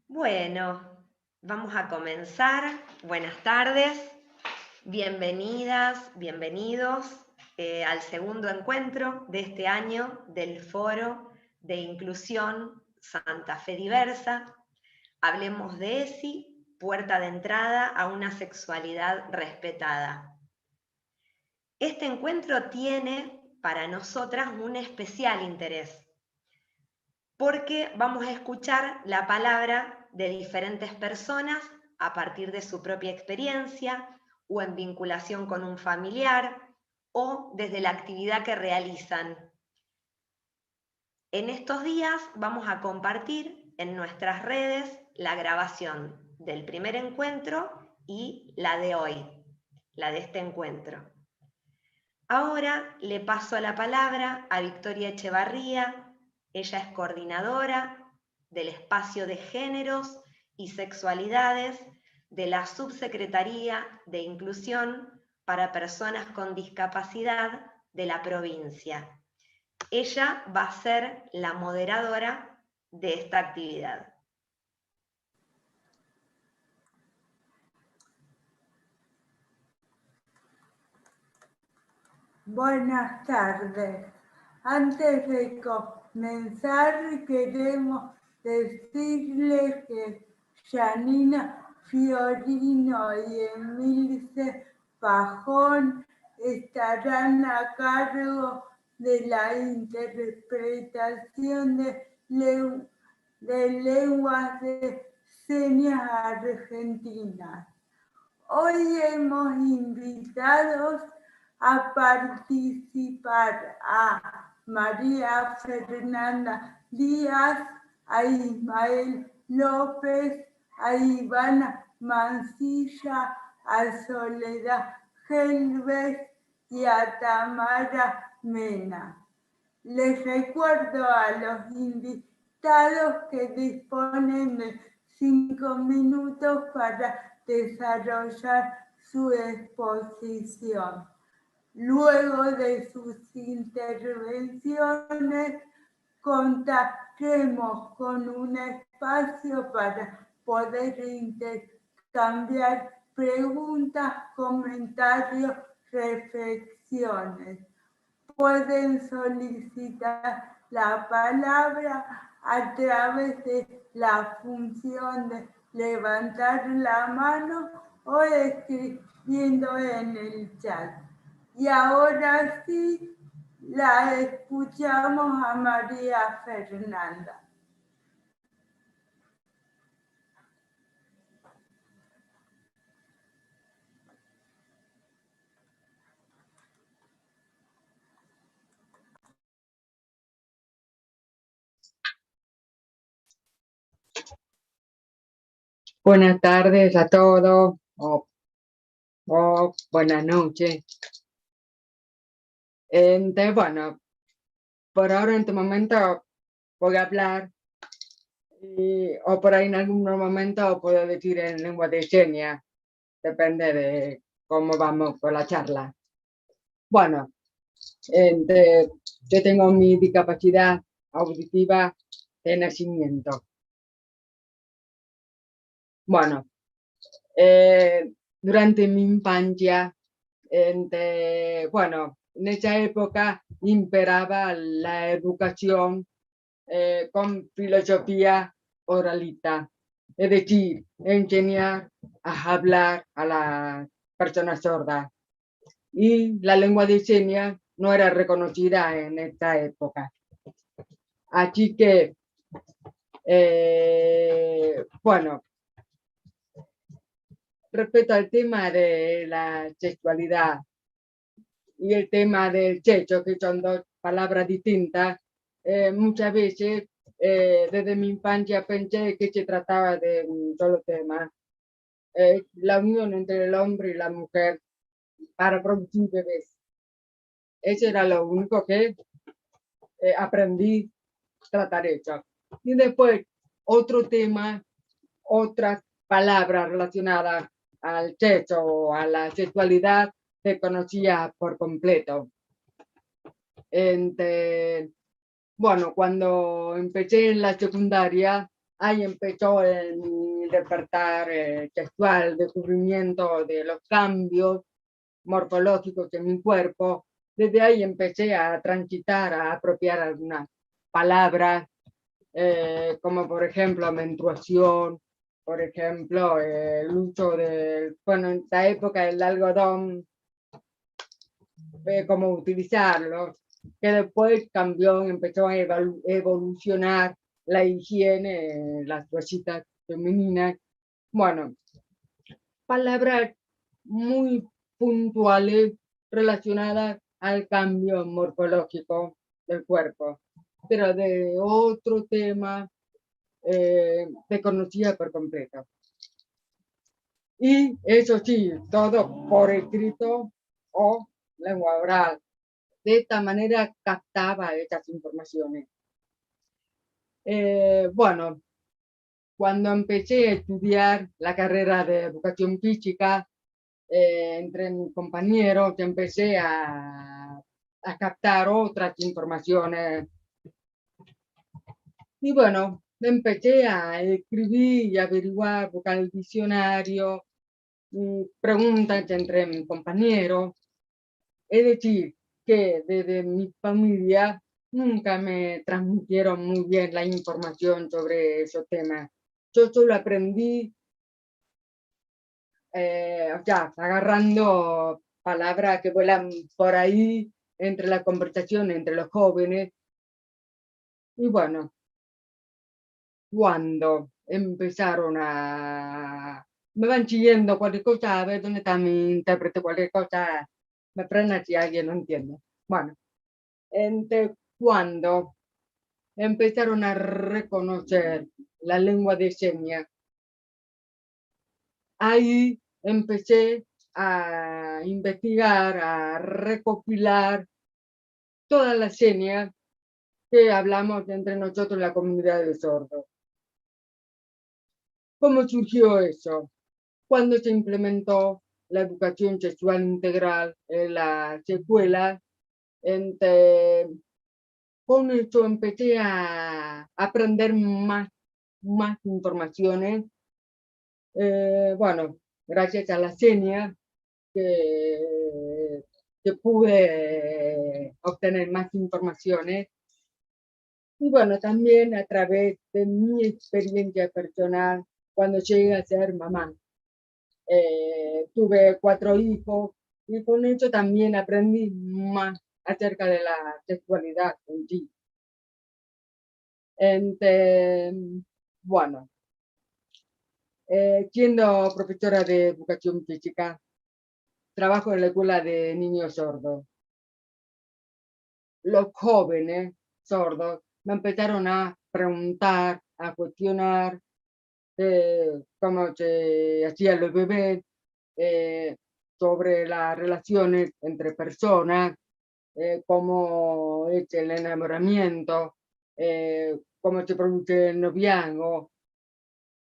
Bueno, vamos a comenzar. Buenas tardes, bienvenidas, bienvenidos al segundo encuentro de este año del Foro de Inclusión Santa Fe Diversa. Hablemos de ESI, puerta de entrada a una sexualidad respetada. Este encuentro tiene para nosotras un especial interés, porque vamos a escuchar la palabra de diferentes personas a partir de su propia experiencia o en vinculación con un familiar o desde la actividad que realizan. En estos días vamos a compartir en nuestras redes la grabación del primer encuentro y la de hoy, la de este encuentro. Ahora le paso la palabra a Victoria Echevarría. Ella es coordinadora del Espacio de Géneros y Sexualidades de la Subsecretaría de Inclusión para Personas con Discapacidad de la provincia. Ella va a ser la moderadora de esta actividad. Buenas tardes. Antes de comenzar, queremos decirles que Janina Fiorino y Emilce Pajón estarán a cargo de la interpretación de lenguas de señas argentinas. Hoy hemos invitado a participar a María Fernanda Díaz, a Ismael López, a Ivana Mancilla, a Soledad Helves y a Tamara Mena. Les recuerdo a los invitados que disponen de 5 minutos para desarrollar su exposición. Luego de sus intervenciones, contaremos con un espacio para poder intercambiar preguntas, comentarios, reflexiones. Pueden solicitar la palabra a través de la función de levantar la mano o escribiendo en el chat. Y ahora sí, la escuchamos a María Fernanda. Buenas tardes a todos, o buenas noches. Bueno, por ahora en este momento voy a hablar, o por ahí en algún momento puedo decir en lengua de señas, depende de cómo vamos con la charla. Bueno, yo tengo mi discapacidad auditiva de nacimiento. Bueno, durante mi infancia, bueno, en esa época imperaba la educación con filosofía oralita, es decir, enseñar a hablar a las personas sordas. Y la lengua de señas no era reconocida en esta época. Así que, bueno, respecto al tema de la sexualidad y el tema del sexo, que son dos palabras distintas, muchas veces desde mi infancia pensé que se trataba de un solo tema, la unión entre el hombre y la mujer para producir bebés. Eso era lo único que aprendí a tratar eso. Y después otro tema, otras palabras relacionadas al sexo o a la sexualidad se conocía por completo. Bueno, cuando empecé en la secundaria, ahí empezó mi despertar sexual, el descubrimiento de los cambios morfológicos en mi cuerpo. Desde ahí empecé a transitar, a apropiar algunas palabras, como por ejemplo menstruación, por ejemplo el uso del, bueno, en esta época el algodón, cómo utilizarlo, que después cambió, empezó a evolucionar la higiene, las toallitas femeninas. Bueno, palabras muy puntuales relacionadas al cambio morfológico del cuerpo, pero de otro tema desconocida por completo. Y eso sí, todo por escrito o lengua oral. De esta manera captaba estas informaciones. Bueno, cuando empecé a estudiar la carrera de educación física, entre mis compañeros, empecé a captar otras informaciones. Y bueno, empecé a escribir y averiguar, buscar el diccionario, preguntas entre mis compañeros. Es decir, que desde mi familia nunca me transmitieron muy bien la información sobre esos temas. Yo solo aprendí, agarrando palabras que vuelan por ahí entre la conversación entre los jóvenes. Y bueno, cuando empezaron me van siguiendo cualquier cosa, a ver dónde está mi intérprete, cualquier cosa, me frena si alguien no entiende. Bueno, entre cuando empezaron a reconocer la lengua de señas, ahí empecé a investigar, a recopilar todas las señas que hablamos entre nosotros en la comunidad de sordos. ¿Cómo surgió eso? Cuando se implementó la educación sexual integral en las escuelas, con eso empecé a aprender más informaciones. Bueno, gracias a la seña que pude obtener más informaciones. Y bueno, también a través de mi experiencia personal cuando llegué a ser mamá. Tuve 4 hijos y con eso también aprendí más acerca de la sexualidad en sí. Bueno, siendo profesora de educación física, trabajo en la escuela de niños sordos. Los jóvenes sordos me empezaron a preguntar, a cuestionar cómo se hacían los bebés, sobre las relaciones entre personas, cómo es el enamoramiento, cómo se produce el noviazgo.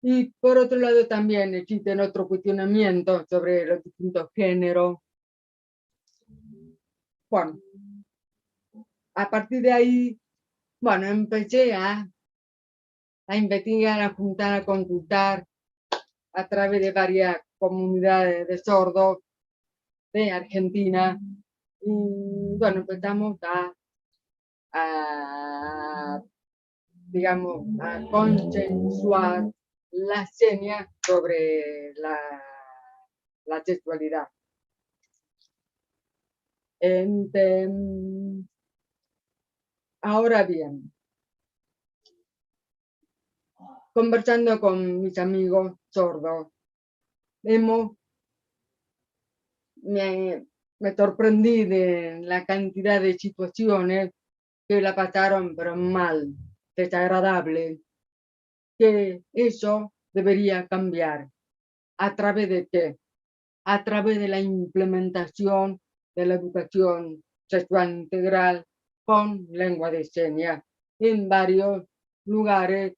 Y por otro lado también existen otros cuestionamientos sobre los distintos géneros. Bueno, a partir de ahí, bueno, empecé a investigar, a juntar, a consultar a través de varias comunidades de sordos de Argentina. Y bueno, empezamos digamos, a consensuar la señas sobre la sexualidad. Ahora bien, conversando con mis amigos sordos, me sorprendí de la cantidad de situaciones que la pasaron pero mal, desagradable, que eso debería cambiar. ¿A través de qué? A través de la implementación de la educación sexual integral con lengua de señas en varios lugares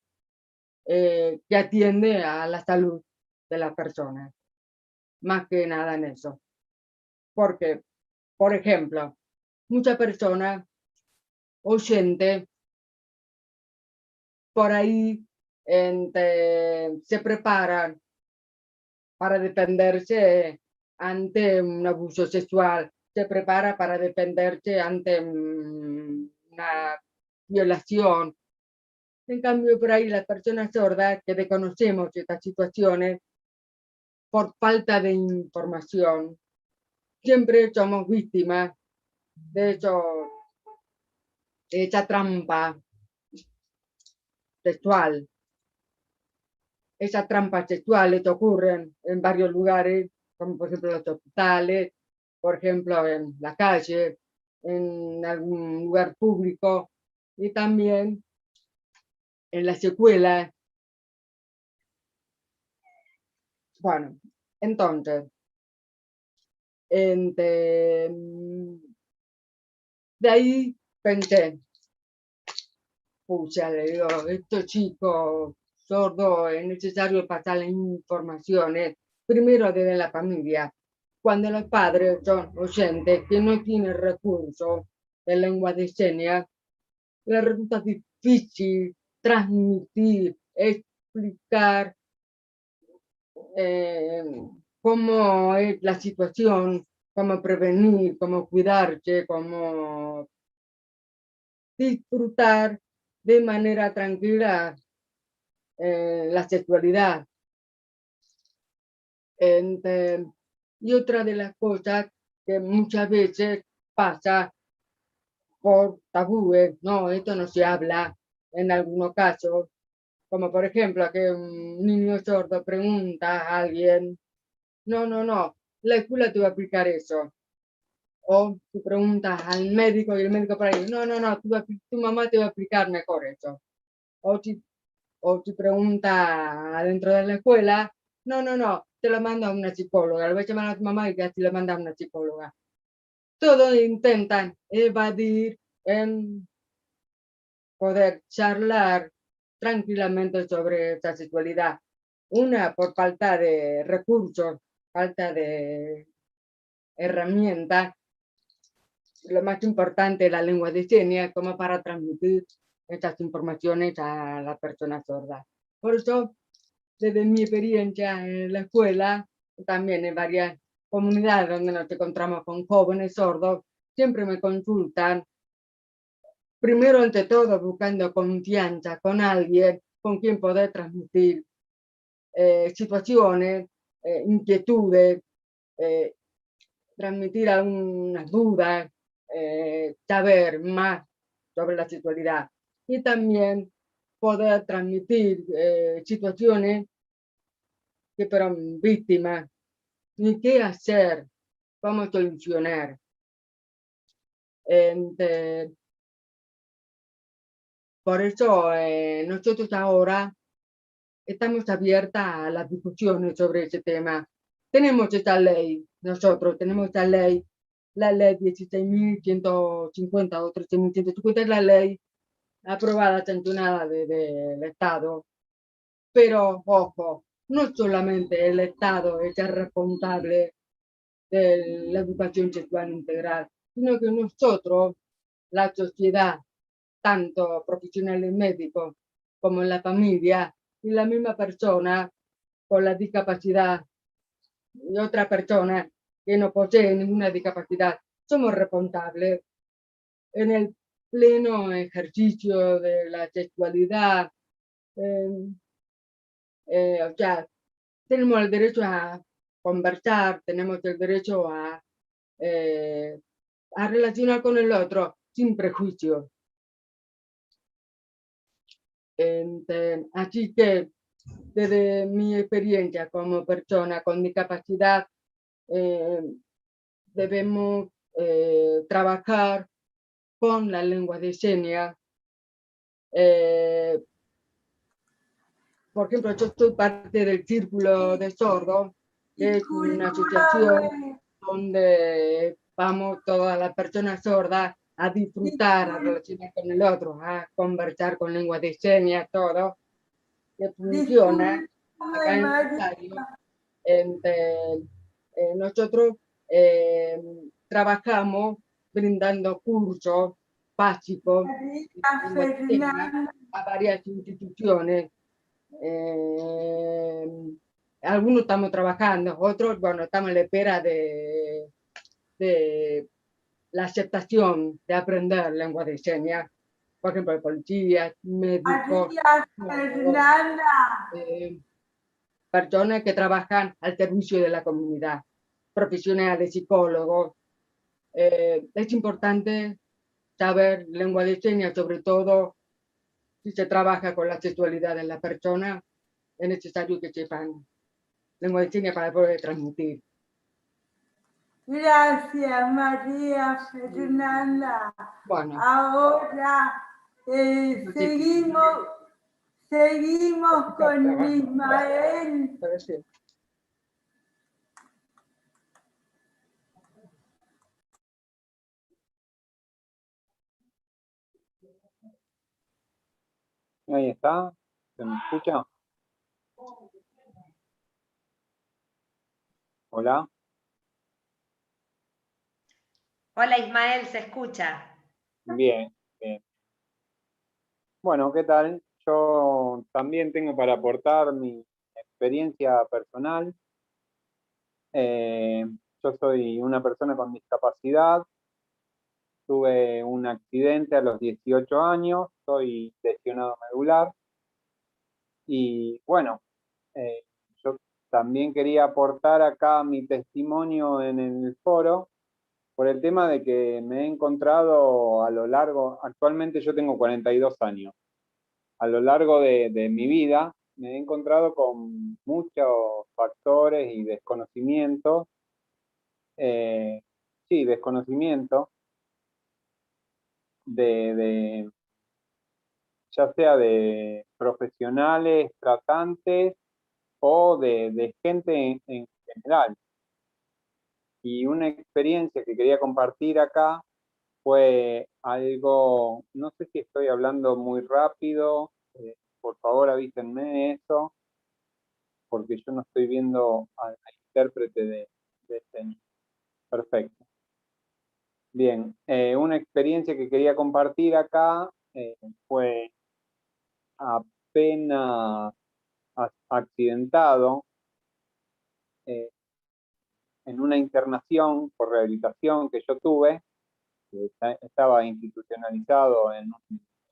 que atiende a la salud de las personas, más que nada en eso. Porque, por ejemplo, muchas personas oyentes por ahí se preparan para defenderse ante un abuso sexual, se prepara para defenderse ante una violación. En cambio, por ahí las personas sordas que desconocemos estas situaciones por falta de información, siempre somos víctimas de esa trampa sexual. Esas trampas sexuales ocurren en varios lugares, como por ejemplo en los hospitales, por ejemplo en la calle, en algún lugar público y también en las escuelas. Bueno, entonces, de ahí pensé, pucha, le digo, estos chicos sordos es necesario pasarles informaciones, primero desde la familia. Cuando los padres son oyentes que no tienen recursos de lengua de señas, les resulta difícil transmitir, explicar cómo es la situación, cómo prevenir, cómo cuidarse, cómo disfrutar de manera tranquila la sexualidad. Y otra de las cosas que muchas veces pasa por tabúes, no, esto no se habla en algunos casos, como por ejemplo que un niño sordo pregunta a alguien, no, la escuela te va a aplicar eso. O tú preguntas al médico y el médico por ahí, no, tu mamá te va a explicar mejor eso. O si pregunta dentro de la escuela, no, te lo manda a una psicóloga, le voy a llamar a tu mamá y así le manda a una psicóloga. Todos intentan evadir en poder charlar tranquilamente sobre esta sexualidad. Una, por falta de recursos, falta de herramientas. Lo más importante es la lengua de señas, como para transmitir estas informaciones a la persona sorda. Por eso, desde mi experiencia en la escuela, también en varias comunidades donde nos encontramos con jóvenes sordos, siempre me consultan, primero ante todo buscando confianza con alguien con quien poder transmitir situaciones, inquietudes, transmitir algunas dudas, saber más sobre la sexualidad y también poder transmitir situaciones que fueron víctimas, ni qué hacer, cómo solucionar. Por eso nosotros ahora estamos abiertas a las discusiones sobre ese tema. Tenemos esta ley, nosotros tenemos esta ley, la ley 16.150 o 13.150 es la ley aprobada, sancionada del Estado. Pero, ojo, no solamente el Estado es el responsable de la educación sexual integral, sino que nosotros, la sociedad, tanto profesionales médicos como en la familia, y la misma persona con la discapacidad y otra persona que no posee ninguna discapacidad, somos responsables en el pleno ejercicio de la sexualidad. O sea, tenemos el derecho a conversar, tenemos el derecho a relacionar con el otro sin prejuicios. Así que desde mi experiencia como persona con discapacidad, debemos trabajar con la lengua de señas. Por ejemplo, yo soy parte del Círculo de Sordos, que es una asociación donde vamos todas las personas sordas a disfrutar, a relacionar con el otro, a conversar con lengua de señas, todo, que funciona acá en Rosario. Nosotros trabajamos brindando cursos básicos a varias instituciones Algunos estamos trabajando, otros, bueno, estamos en la espera de la aceptación de aprender lengua de señas. Por ejemplo, policías, médicos, María Fernanda. personas que trabajan al servicio de la comunidad, profesionales, psicólogos. Es importante saber lengua de señas, sobre todo si se trabaja con la sexualidad de la persona, es necesario que sepan lengua de señas para poder transmitir. Gracias, María Fernanda. Bueno, ahora seguimos con Ismael. Ahí está, ¿se me escucha? Hola. Hola Ismael, ¿se escucha? Bien, bien. Bueno, ¿qué tal? Yo también tengo para aportar mi experiencia personal. Yo soy una persona con discapacidad. Tuve un accidente a los 18 años, soy lesionado medular. Y bueno, yo también quería aportar acá mi testimonio en el foro por el tema de que me he encontrado a lo largo, actualmente yo tengo 42 años, a lo largo de mi vida me he encontrado con muchos factores y desconocimientos, sí, desconocimiento de ya sea de profesionales, tratantes o de gente en general. Y una experiencia que quería compartir acá fue algo, no sé si estoy hablando muy rápido, por favor avísenme eso, porque yo no estoy viendo al intérprete de señas. Perfecto. Bien, una experiencia que quería compartir acá fue apenas accidentado en una internación por rehabilitación que yo tuve. Estaba institucionalizado en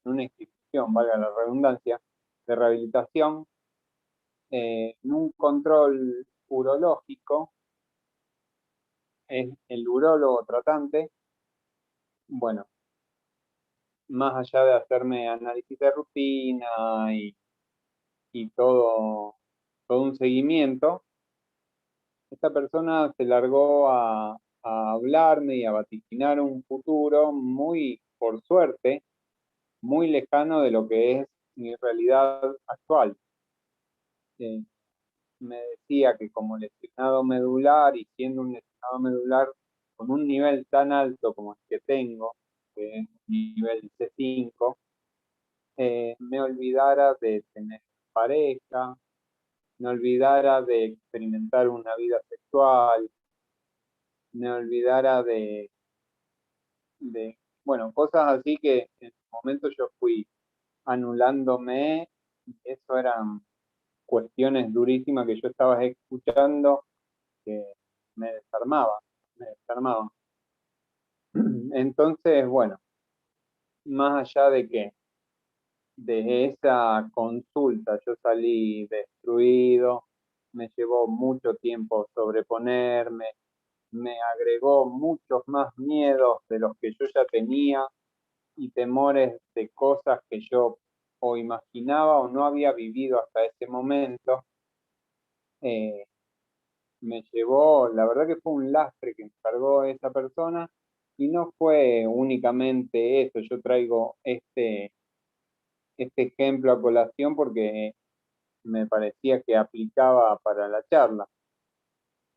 una institución, valga la redundancia, de rehabilitación, en un control urológico, es el urólogo tratante, bueno, más allá de hacerme análisis de rutina y todo un seguimiento, esta persona se largó a hablarme y a vaticinar un futuro muy, por suerte, muy lejano de lo que es mi realidad actual. Me decía que como lesionado medular y siendo un lesionado medular con un nivel tan alto como el que tengo, que es nivel C5, me olvidara de tener pareja, me olvidara de experimentar una vida sexual, me olvidara bueno, cosas así que en su momento yo fui anulándome, y eso eran cuestiones durísimas que yo estaba escuchando que me desarmaban, me desarmaban. Entonces, bueno, más allá de que de esa consulta yo salí destruido, me llevó mucho tiempo sobreponerme, me agregó muchos más miedos de los que yo ya tenía y temores de cosas que yo o imaginaba o no había vivido hasta ese momento. Me llevó, la verdad que fue un lastre que me cargó esa persona y no fue únicamente eso. Yo traigo este ejemplo a colación porque me parecía que aplicaba para la charla.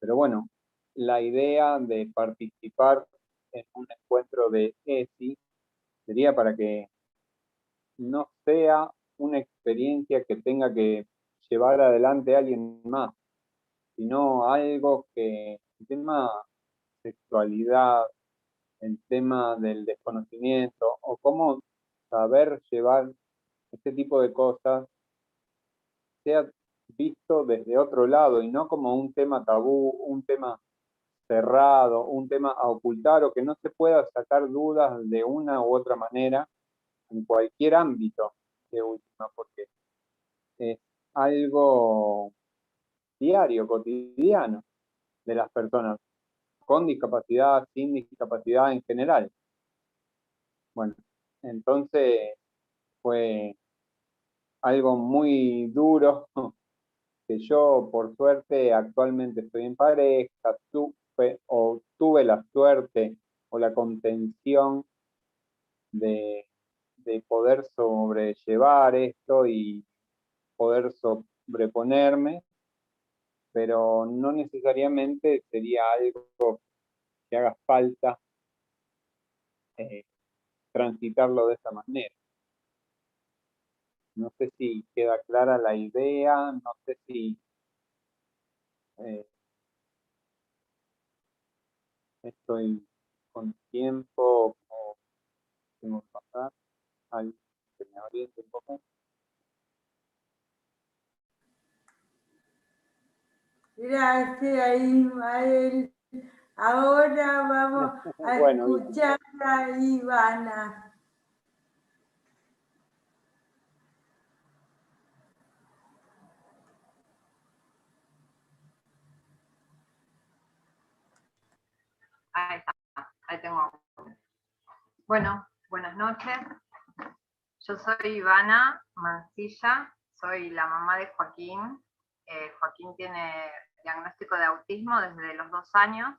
Pero bueno, la idea de participar en un encuentro de ESI sería para que no sea una experiencia que tenga que llevar adelante a alguien más, sino algo que el tema sexualidad, el tema del desconocimiento o cómo saber llevar este tipo de cosas sea visto desde otro lado y no como un tema tabú, un tema cerrado, un tema a ocultar o que no se pueda sacar dudas de una u otra manera en cualquier ámbito de última, porque es algo diario, cotidiano de las personas, con discapacidad, sin discapacidad en general. Bueno, entonces fue algo muy duro, que yo por suerte actualmente estoy en pareja, tuve la suerte o la contención de poder sobrellevar esto y poder sobreponerme, pero no necesariamente sería algo que haga falta transitarlo de esa manera. No sé si queda clara la idea, no sé si estoy con tiempo o tengo que pasar. Alguien que me oriente un poco. Gracias, Ismael. Ahora vamos a Bueno, escuchar a Ivana. Ahí está, ahí tengo. Bueno, buenas noches. Yo soy Ivana Mancilla, soy la mamá de Joaquín. Joaquín tiene diagnóstico de autismo desde los 2 años.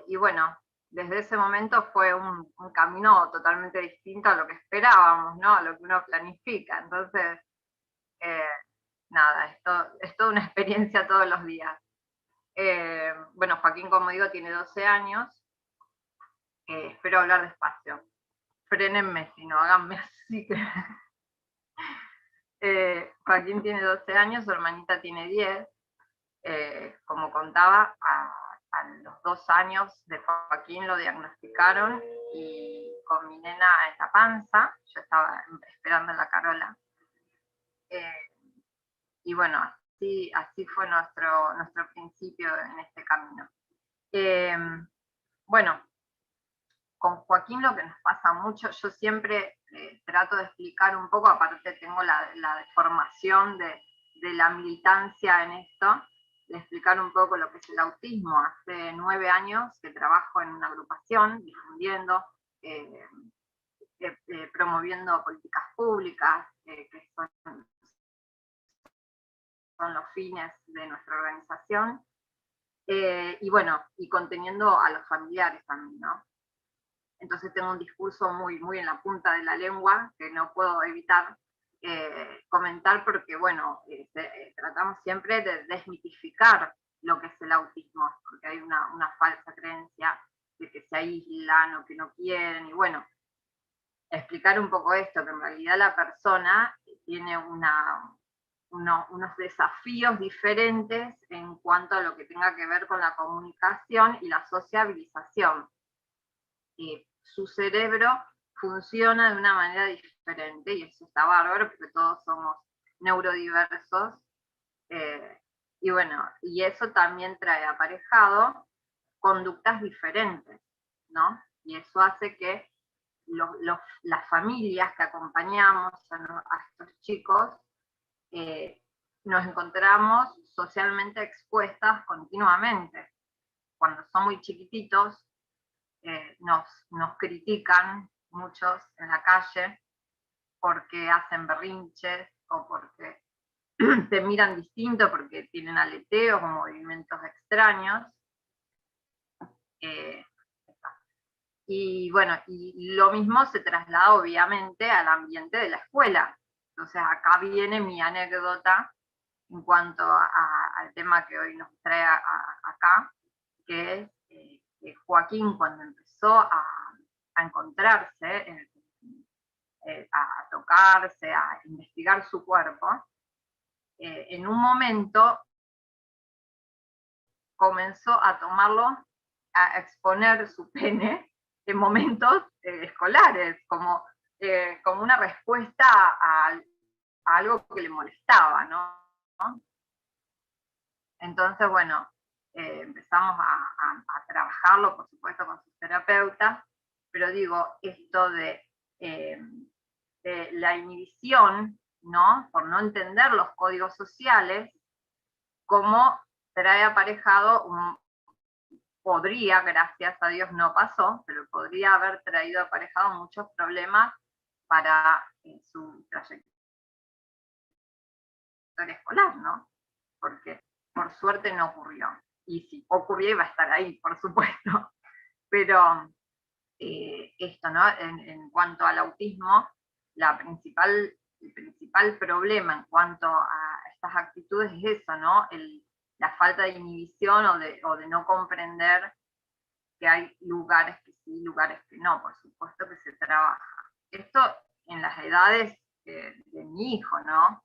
Y bueno, desde ese momento fue un camino totalmente distinto a lo que esperábamos, ¿no? A lo que uno planifica. Entonces, nada, esto es toda una experiencia todos los días. Bueno, Joaquín, como digo, tiene 12 años. Espero hablar despacio. Frénenme, si no, háganme así. Joaquín tiene 12 años, su hermanita tiene 10. Como contaba, a los 2 años de Joaquín lo diagnosticaron y con mi nena en la panza, yo estaba esperando en la Carola. Y bueno, así fue nuestro principio en este camino. Bueno, con Joaquín lo que nos pasa mucho, yo siempre trato de explicar un poco, aparte tengo la formación de la militancia en esto, de explicar un poco lo que es el autismo. Hace 9 años que trabajo en una agrupación, difundiendo, promoviendo políticas públicas, que son los fines de nuestra organización, y bueno, y conteniendo a los familiares también, ¿no? Entonces tengo un discurso muy, muy en la punta de la lengua, que no puedo evitar comentar porque, bueno, tratamos siempre de desmitificar lo que es el autismo, porque hay una falsa creencia de que se aíslan o que no quieren, y bueno, explicar un poco esto, que en realidad la persona tiene unos desafíos diferentes en cuanto a lo que tenga que ver con la comunicación y la sociabilización. Su cerebro funciona de una manera diferente y eso está bárbaro porque todos somos neurodiversos, y bueno, y eso también trae aparejado conductas diferentes, ¿no? Y eso hace que las familias que acompañamos a estos chicos nos encontramos socialmente expuestas continuamente. Cuando son muy chiquititos, nos critican muchos en la calle porque hacen berrinches o porque te miran distinto, porque tienen aleteos o movimientos extraños. Y bueno, y lo mismo se traslada obviamente al ambiente de la escuela. Entonces acá viene mi anécdota en cuanto al tema que hoy nos trae acá, que es que Joaquín, cuando empezó a encontrarse, a tocarse, a investigar su cuerpo, en un momento comenzó a tomarlo, a exponer su pene en momentos escolares, como una respuesta algo que le molestaba, ¿no? Entonces, bueno, empezamos a trabajarlo, por supuesto, con sus terapeutas, pero digo, esto de la inhibición, ¿no? Por no entender los códigos sociales, como trae aparejado podría, gracias a Dios no pasó, pero podría haber traído aparejado muchos problemas para su trayectoria escolar, ¿no? Porque por suerte no ocurrió. Y si ocurría iba a estar ahí, por supuesto. Pero esto, ¿no? En cuanto al autismo, el principal problema en cuanto a estas actitudes es eso, ¿no? La falta de inhibición o de no comprender que hay lugares que sí, lugares que no, por supuesto que se trabaja. Esto en las edades de mi hijo, ¿no?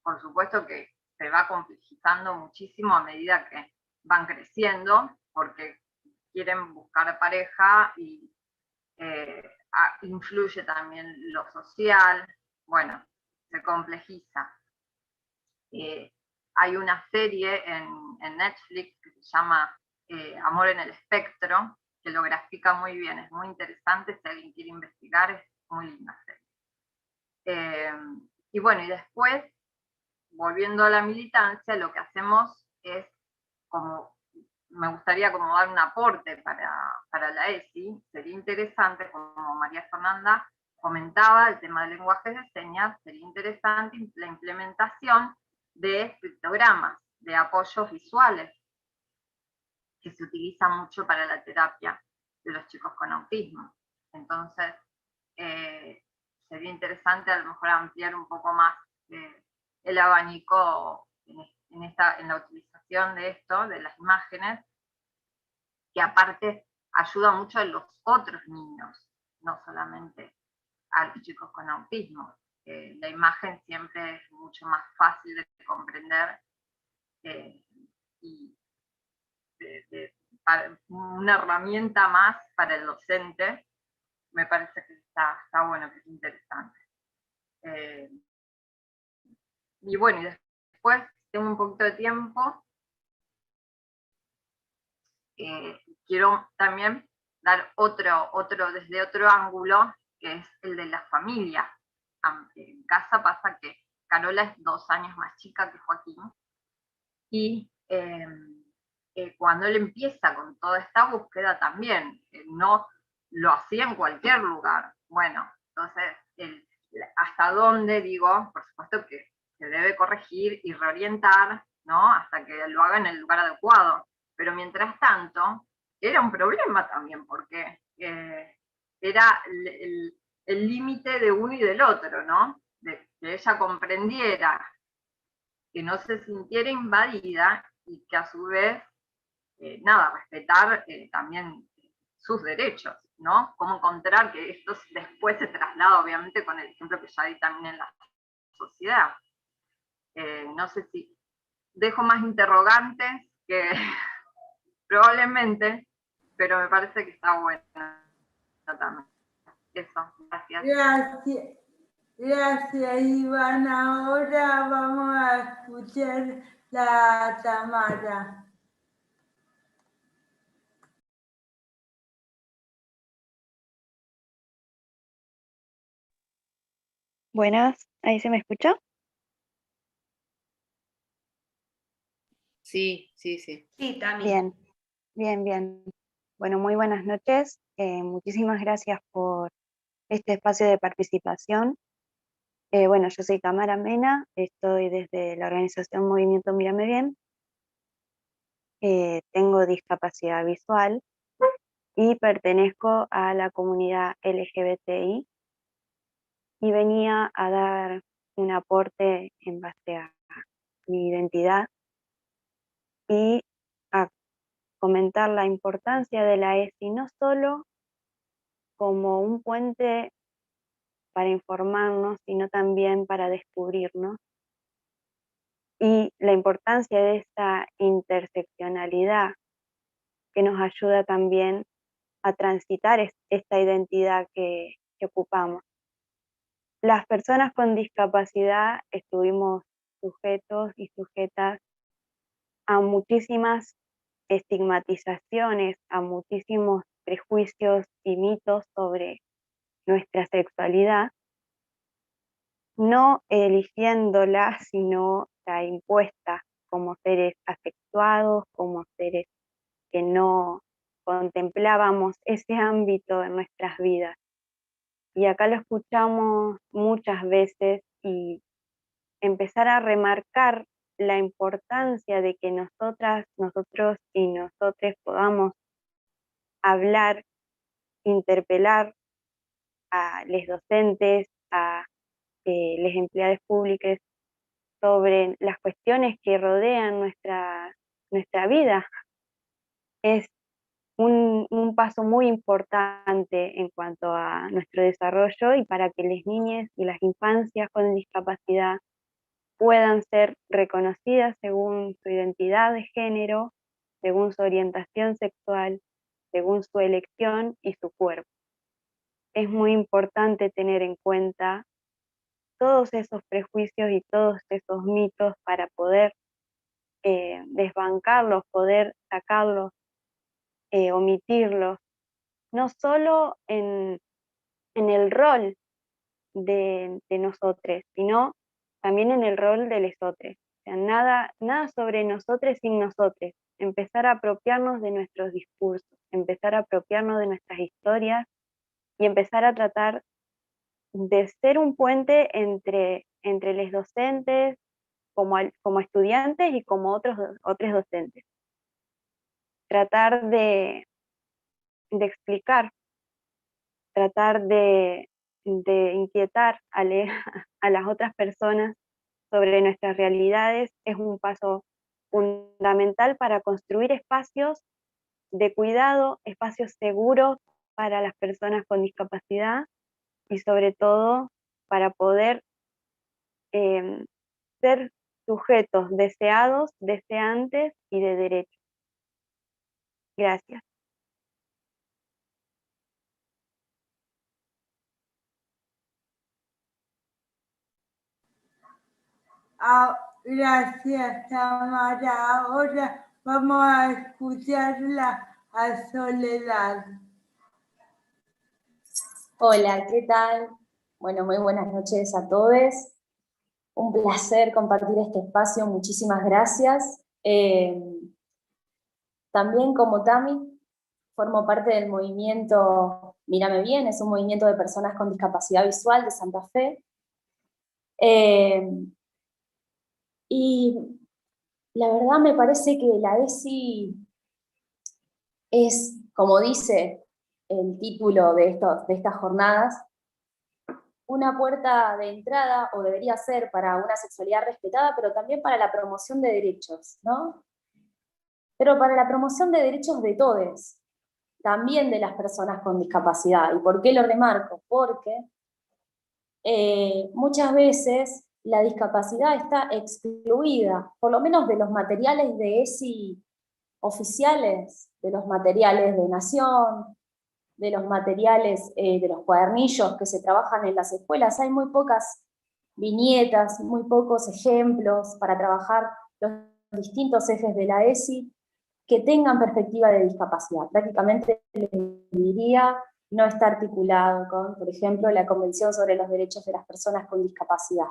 Por supuesto que se va complejizando muchísimo a medida que van creciendo, porque quieren buscar pareja y influye también lo social, bueno, se complejiza. Hay una serie en Netflix que se llama Amor en el Espectro, que lo grafica muy bien, es muy interesante, si alguien quiere investigar, es muy linda serie. Y bueno, y después, volviendo a la militancia, lo que hacemos es, como me gustaría como dar un aporte para la ESI, sería interesante, como María Fernanda comentaba, el tema de lenguajes de señas, sería interesante la implementación de pictogramas, de apoyos visuales, que se utiliza mucho para la terapia de los chicos con autismo. Entonces, sería interesante a lo mejor ampliar un poco más el abanico en la utilización de esto, de las imágenes, que aparte ayuda mucho a los otros niños, no solamente a los chicos con autismo. La imagen siempre es mucho más fácil de comprender y una herramienta más para el docente, me parece que está bueno, que es interesante. Y bueno, y después tengo un poquito de tiempo, quiero también dar desde otro ángulo, que es el de la familia. En casa pasa que Carola es 2 años más chica que Joaquín, y cuando él empieza con toda esta búsqueda también, no lo hacía en cualquier lugar. Bueno, entonces, hasta dónde, digo, por supuesto que se debe corregir y reorientar, ¿no? Hasta que lo haga en el lugar adecuado. Pero mientras tanto, era un problema también, porque era el límite de uno y del otro, ¿no? De que ella comprendiera, que no se sintiera invadida y que a su vez, respetar también sus derechos, ¿no? Cómo encontrar que esto después se traslada, obviamente, con el ejemplo que ya di también en la sociedad. No sé si dejo más interrogantes que probablemente, pero me parece que está bueno también. Eso, gracias. Gracias. Gracias, Iván. Ahora vamos a escuchar la Tamara. Buenas, ¿ahí se me escucha? Sí, sí, sí. Sí, también. Bien. Bueno, muy buenas noches. Muchísimas gracias por este espacio de participación. Bueno, yo soy Tamara Mena, estoy desde la organización Movimiento Mírame Bien. Tengo discapacidad visual y pertenezco a la comunidad LGBTI y venía a dar un aporte en base a mi identidad y a comentar la importancia de la ESI, no solo como un puente para informarnos, sino también para descubrirnos, y la importancia de esta interseccionalidad que nos ayuda también a transitar esta identidad que ocupamos. las personas con discapacidad estuvimos sujetos y sujetas a muchísimas estigmatizaciones, a muchísimos prejuicios y mitos sobre nuestra sexualidad, no eligiéndola, sino ya impuesta como seres asexuados, como seres que no contemplábamos ese ámbito en nuestras vidas. Y acá lo escuchamos muchas veces y empezar a remarcar la importancia de que nosotras, nosotros y nosotres podamos hablar, interpelar a los docentes, a los empleados públicos sobre las cuestiones que rodean nuestra vida. Es un paso muy importante en cuanto a nuestro desarrollo y para que las niñas y las infancias con discapacidad puedan ser reconocidas según su identidad de género, según su orientación sexual, según su elección y su cuerpo. Es muy importante tener en cuenta todos esos prejuicios y todos esos mitos para poder desbancarlos, poder sacarlos, omitirlos, no solo en el rol de nosotros, sino también en el rol de lesotres. O sea, nada sobre nosotros sin nosotros. Empezar a apropiarnos de nuestros discursos, empezar a apropiarnos de nuestras historias y empezar a tratar de ser un puente entre los docentes como estudiantes y como otros docentes. Tratar de explicar, tratar de inquietar a las otras personas sobre nuestras realidades es un paso fundamental para construir espacios de cuidado, espacios seguros para las personas con discapacidad y sobre todo para poder ser sujetos deseados, deseantes y de derecho. Gracias. Gracias, Tamara. Ahora vamos a escucharla a Soledad. Hola, ¿qué tal? Bueno, muy buenas noches a todos. Un placer compartir este espacio, muchísimas gracias. También como Tami, formo parte del movimiento Mírame Bien, es un movimiento de personas con discapacidad visual de Santa Fe. Y la verdad me parece que la ESI es, como dice el título de estas jornadas, una puerta de entrada, o debería ser, para una sexualidad respetada, pero también para la promoción de derechos, ¿no? Pero para la promoción de derechos de todos, también de las personas con discapacidad. ¿Y por qué lo remarco? Porque muchas veces la discapacidad está excluida, por lo menos de los materiales de ESI oficiales, de los materiales de Nación, de los materiales, de los cuadernillos que se trabajan en las escuelas. Hay muy pocas viñetas, muy pocos ejemplos para trabajar los distintos ejes de la ESI que tengan perspectiva de discapacidad. Prácticamente les diría, no está articulado con, por ejemplo, la Convención sobre los Derechos de las Personas con Discapacidad.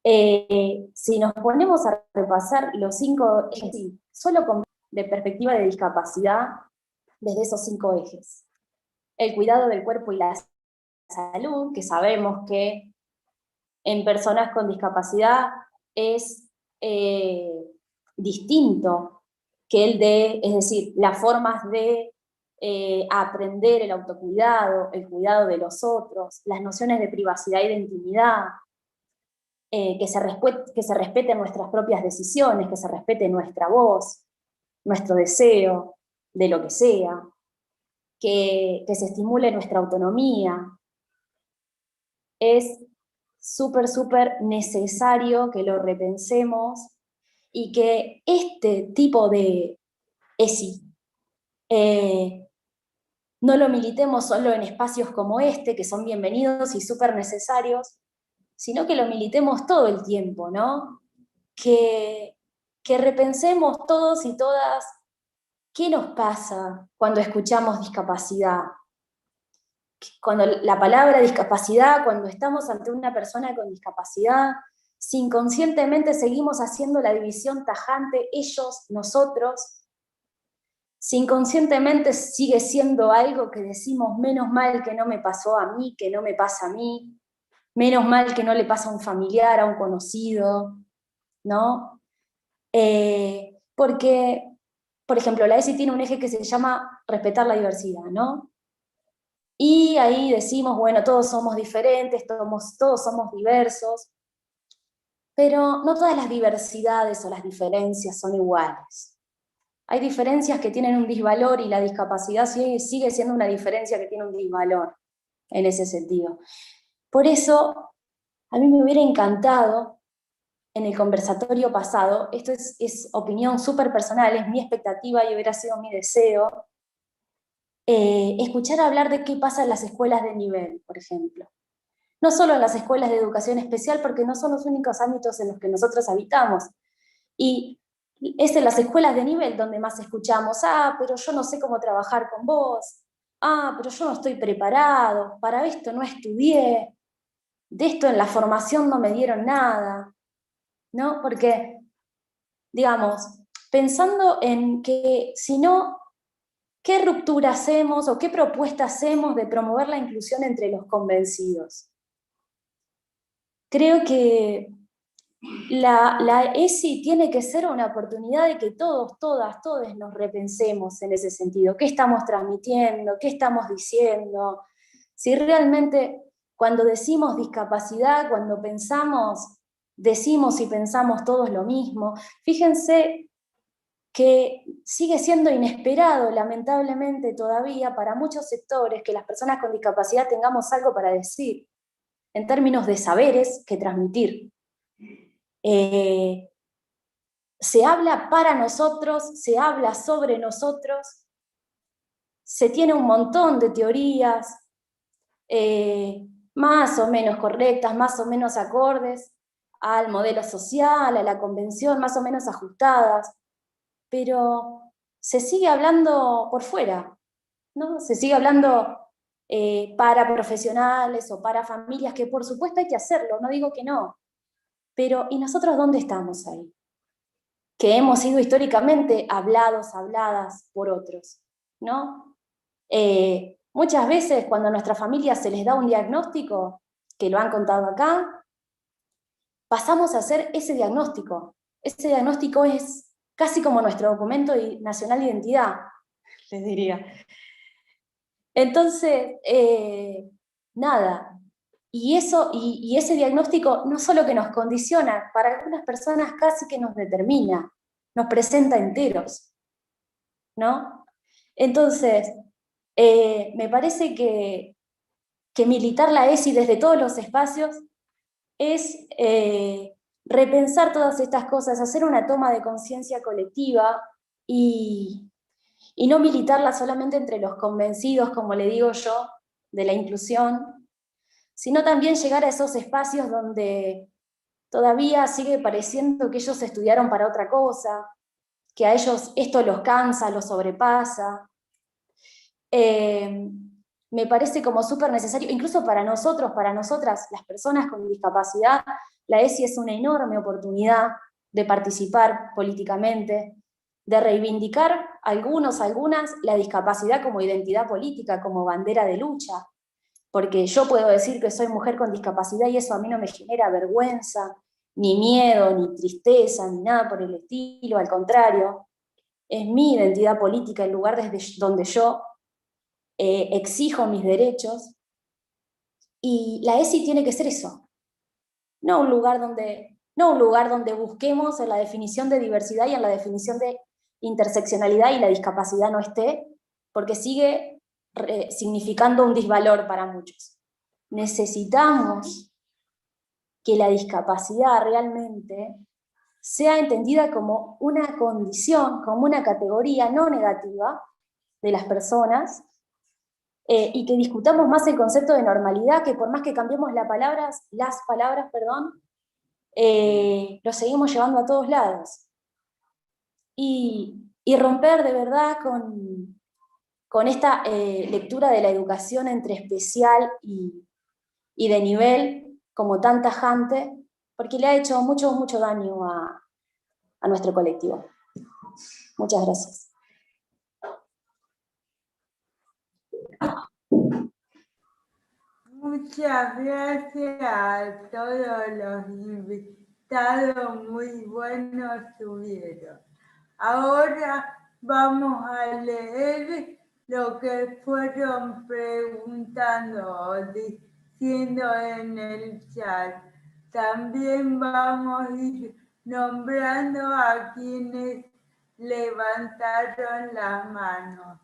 Si nos ponemos a repasar los 5 ejes, solo con de perspectiva de discapacidad, desde esos 5 ejes. El cuidado del cuerpo y la salud, que sabemos que en personas con discapacidad es distinto que el de, es decir, las formas de aprender el autocuidado, el cuidado de los otros, las nociones de privacidad y de intimidad, que se respeten nuestras propias decisiones, que se respete nuestra voz, nuestro deseo, de lo que sea, que se estimule nuestra autonomía. Es súper necesario que lo repensemos y que este tipo de ESI no lo militemos solo en espacios como este, que son bienvenidos y súper necesarios, sino que lo militemos todo el tiempo, ¿no? Que repensemos todos y todas qué nos pasa cuando escuchamos discapacidad. Cuando la palabra discapacidad, cuando estamos ante una persona con discapacidad, si inconscientemente seguimos haciendo la división tajante ellos, nosotros, si inconscientemente sigue siendo algo que decimos menos mal que no me pasó a mí, que no me pasa a mí, menos mal que no le pasa a un familiar, a un conocido, ¿no? Porque, por ejemplo, la ESI tiene un eje que se llama respetar la diversidad, ¿no? Y ahí decimos, bueno, todos somos diferentes, todos somos diversos, pero no todas las diversidades o las diferencias son iguales. Hay diferencias que tienen un disvalor y la discapacidad sigue siendo una diferencia que tiene un disvalor en ese sentido. Por eso, a mí me hubiera encantado en el conversatorio pasado, esto es opinión súper personal, es mi expectativa y hubiera sido mi deseo, escuchar hablar de qué pasa en las escuelas de nivel, por ejemplo. No solo en las escuelas de educación especial, porque no son los únicos ámbitos en los que nosotros habitamos. Y es en las escuelas de nivel donde más escuchamos, pero yo no sé cómo trabajar con vos, pero yo no estoy preparado, para esto no estudié, de esto en la formación no me dieron nada, ¿no? Porque, digamos, pensando en que si no, ¿qué ruptura hacemos o qué propuesta hacemos de promover la inclusión entre los convencidos? Creo que la ESI tiene que ser una oportunidad de que todos, todas, todos nos repensemos en ese sentido. ¿Qué estamos transmitiendo? ¿Qué estamos diciendo? Si realmente cuando decimos discapacidad, cuando decimos y pensamos todos lo mismo. Fíjense que sigue siendo inesperado, lamentablemente todavía, para muchos sectores, que las personas con discapacidad tengamos algo para decir, en términos de saberes que transmitir. Se habla para nosotros, se habla sobre nosotros, se tiene un montón de teorías, más o menos correctas, más o menos acordes al modelo social, a la convención, más o menos ajustadas, pero se sigue hablando por fuera, ¿no? Se sigue hablando para profesionales o para familias, que por supuesto hay que hacerlo, no digo que no, pero ¿y nosotros dónde estamos ahí? Que hemos sido históricamente habladas por otros, ¿no? Muchas veces cuando a nuestras familias se les da un diagnóstico, que lo han contado acá, pasamos a hacer ese diagnóstico. Ese diagnóstico es casi como nuestro documento nacional de identidad, les diría. Entonces, nada, y ese diagnóstico no solo que nos condiciona, para algunas personas casi que nos determina, nos presenta enteros, ¿no? Entonces, me parece que militar la ESI desde todos los espacios es repensar todas estas cosas, hacer una toma de conciencia colectiva y no militarla solamente entre los convencidos, como le digo yo, de la inclusión, sino también llegar a esos espacios donde todavía sigue pareciendo que ellos estudiaron para otra cosa, que a ellos esto los cansa, los sobrepasa. Me parece como súper necesario, incluso para nosotros, para nosotras, las personas con discapacidad, la ESI es una enorme oportunidad de participar políticamente, de reivindicar algunas, la discapacidad como identidad política, como bandera de lucha, porque yo puedo decir que soy mujer con discapacidad y eso a mí no me genera vergüenza, ni miedo, ni tristeza, ni nada por el estilo, al contrario, es mi identidad política, el lugar desde donde yo exijo mis derechos, y la ESI tiene que ser eso, no un lugar donde busquemos en la definición de diversidad y en la definición de interseccionalidad y la discapacidad no esté, porque sigue significando un disvalor para muchos. Necesitamos que la discapacidad realmente sea entendida como una condición, como una categoría no negativa de las personas, y que discutamos más el concepto de normalidad, que por más que cambiemos las palabras, lo seguimos llevando a todos lados. Y romper de verdad con esta lectura de la educación entre especial y de nivel como tan tajante, porque le ha hecho mucho, mucho daño a nuestro colectivo. Muchas gracias. Muchas gracias a todos los invitados, muy buenos estuvieron. Ahora vamos a leer lo que fueron preguntando o diciendo en el chat. También vamos a ir nombrando a quienes levantaron las manos.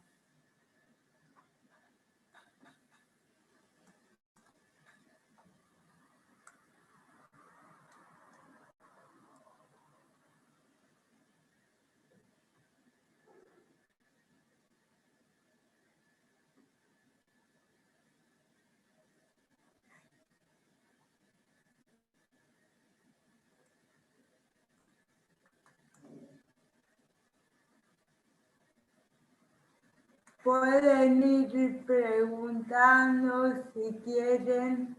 Pueden ir preguntando si quieren.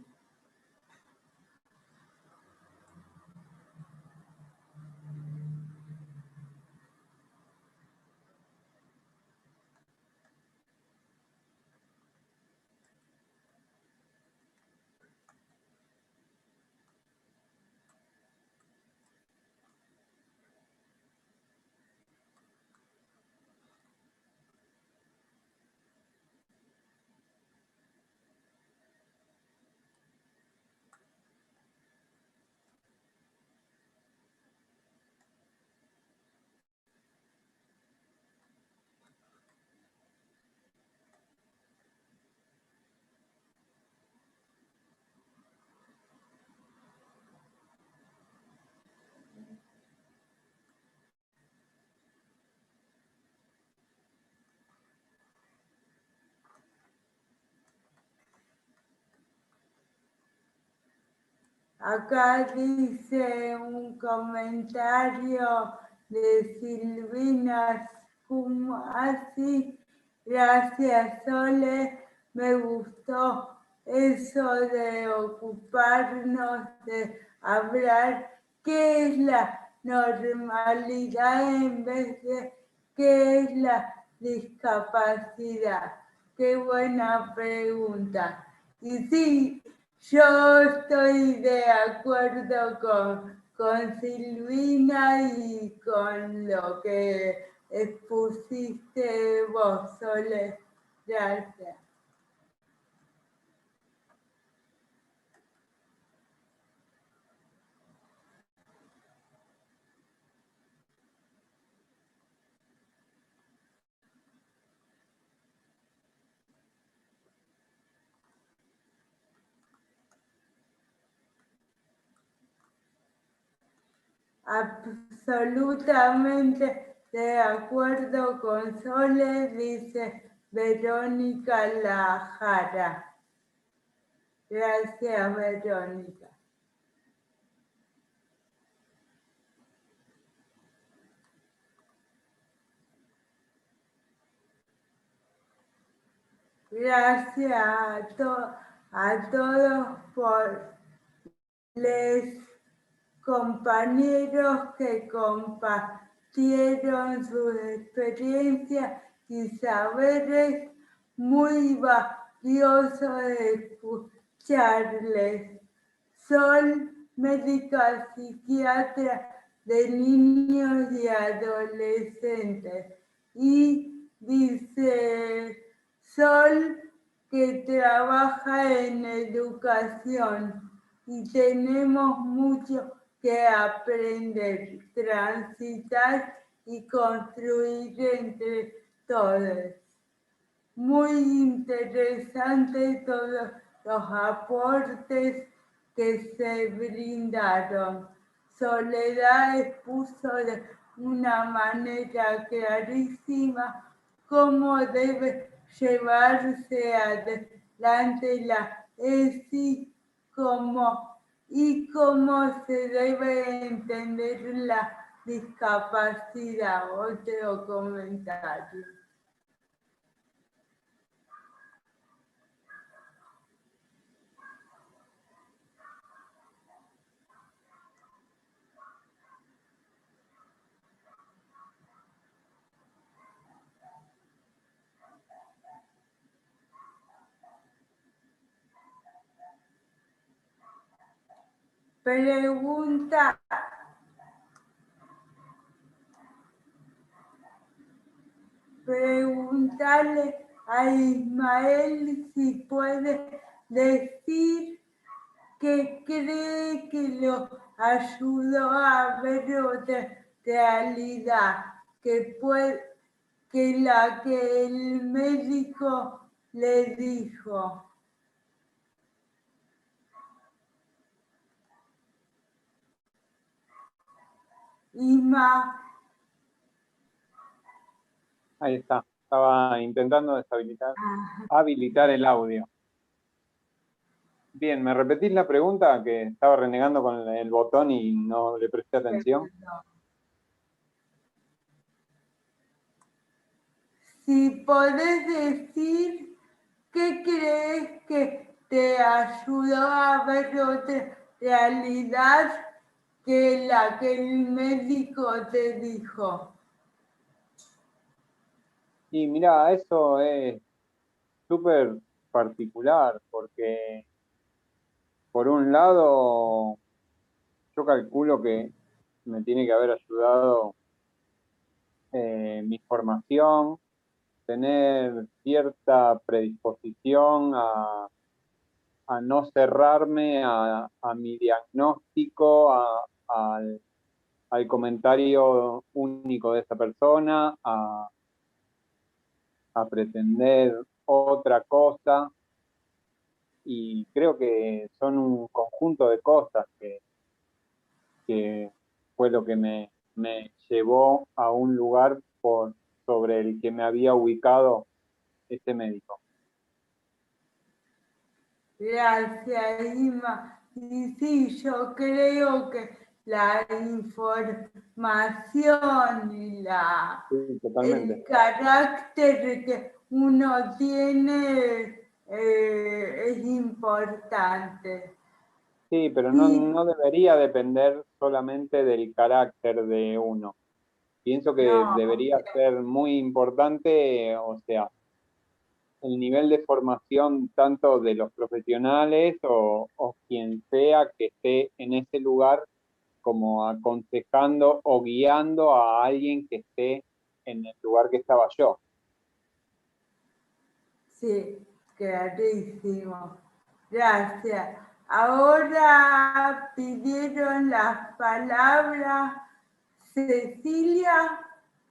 Acá dice un comentario de Silvina Scumasi. Gracias, Sole. Me gustó eso de ocuparnos de hablar qué es la normalidad en vez de qué es la discapacidad. Qué buena pregunta. Y sí, yo estoy de acuerdo con Silvina y con lo que expusiste vos, Sole. Gracias. Absolutamente de acuerdo con Sole, dice Verónica Lajara. Gracias, Verónica. Gracias a todos por les compañeros que compartieron sus experiencias y saberes, muy valioso de escucharles. Sol, médica psiquiatra de niños y adolescentes. Y dice Sol que trabaja en educación y tenemos mucho que aprender, transitar y construir entre todos. Muy interesante todos los aportes que se brindaron. Soledad expuso de una manera clarísima cómo debe llevarse adelante la ESI y cómo se debe entender la discapacidad. Otro comentario. Preguntarle a Ismael si puede decir que cree que lo ayudó a ver otra realidad que la que el médico le dijo. Isma. Ahí está. Estaba intentando habilitar el audio. Bien, ¿me repetís la pregunta? Que estaba renegando con el botón y no le presté atención. Si podés decir qué crees que te ayudó a ver otra realidad que la que el médico te dijo. Y mira, eso es súper particular porque por un lado yo calculo que me tiene que haber ayudado mi formación, tener cierta predisposición a no cerrarme a mi diagnóstico, al comentario único de esa persona, a pretender otra cosa, y creo que son un conjunto de cosas que fue lo que me llevó a un lugar sobre el que me había ubicado este médico. Gracias, Ima. Y sí, yo creo que la información y Sí, el carácter que uno tiene es importante. Sí, pero no debería depender solamente del carácter de uno. Pienso que debería ser muy importante, o sea, el nivel de formación tanto de los profesionales o quien sea que esté en ese lugar, como aconsejando o guiando a alguien que esté en el lugar que estaba yo. Sí, clarísimo. Gracias. Ahora pidieron las palabras Cecilia,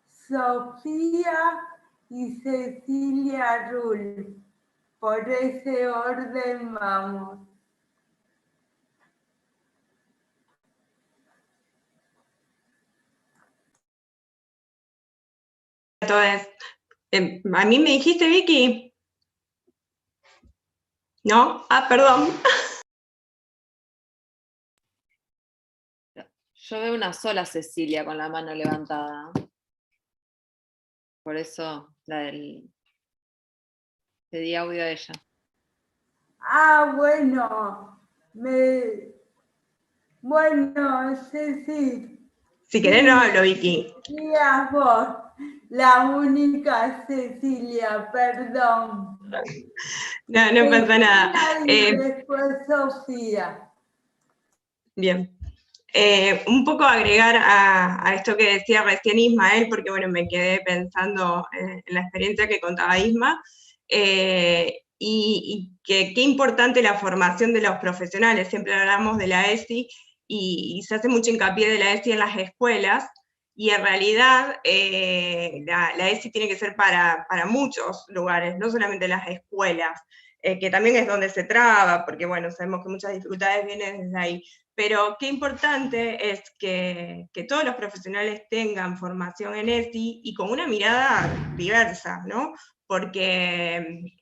Sofía y Cecilia Rull. Por ese orden vamos. Entonces, a mí me dijiste, Vicky. ¿No? Ah, perdón. Yo veo una sola Cecilia con la mano levantada. Por eso le di audio a ella. Ah, bueno. Bueno, Ceci. Si querés no hablo, Vicky. Cecilia, vos, la única Cecilia, perdón. No pasa nada. Y después Sofía. Bien. Un poco agregar a esto que decía recién Ismael, porque bueno, me quedé pensando en la experiencia que contaba Isma, y que qué importante la formación de los profesionales. Siempre hablamos de la ESI y se hace mucho hincapié de la ESI en las escuelas, y en realidad la ESI tiene que ser para muchos lugares, no solamente las escuelas, que también es donde se traba, porque bueno, sabemos que muchas dificultades vienen desde ahí. Pero qué importante es que todos los profesionales tengan formación en ESI y con una mirada diversa, ¿no? porque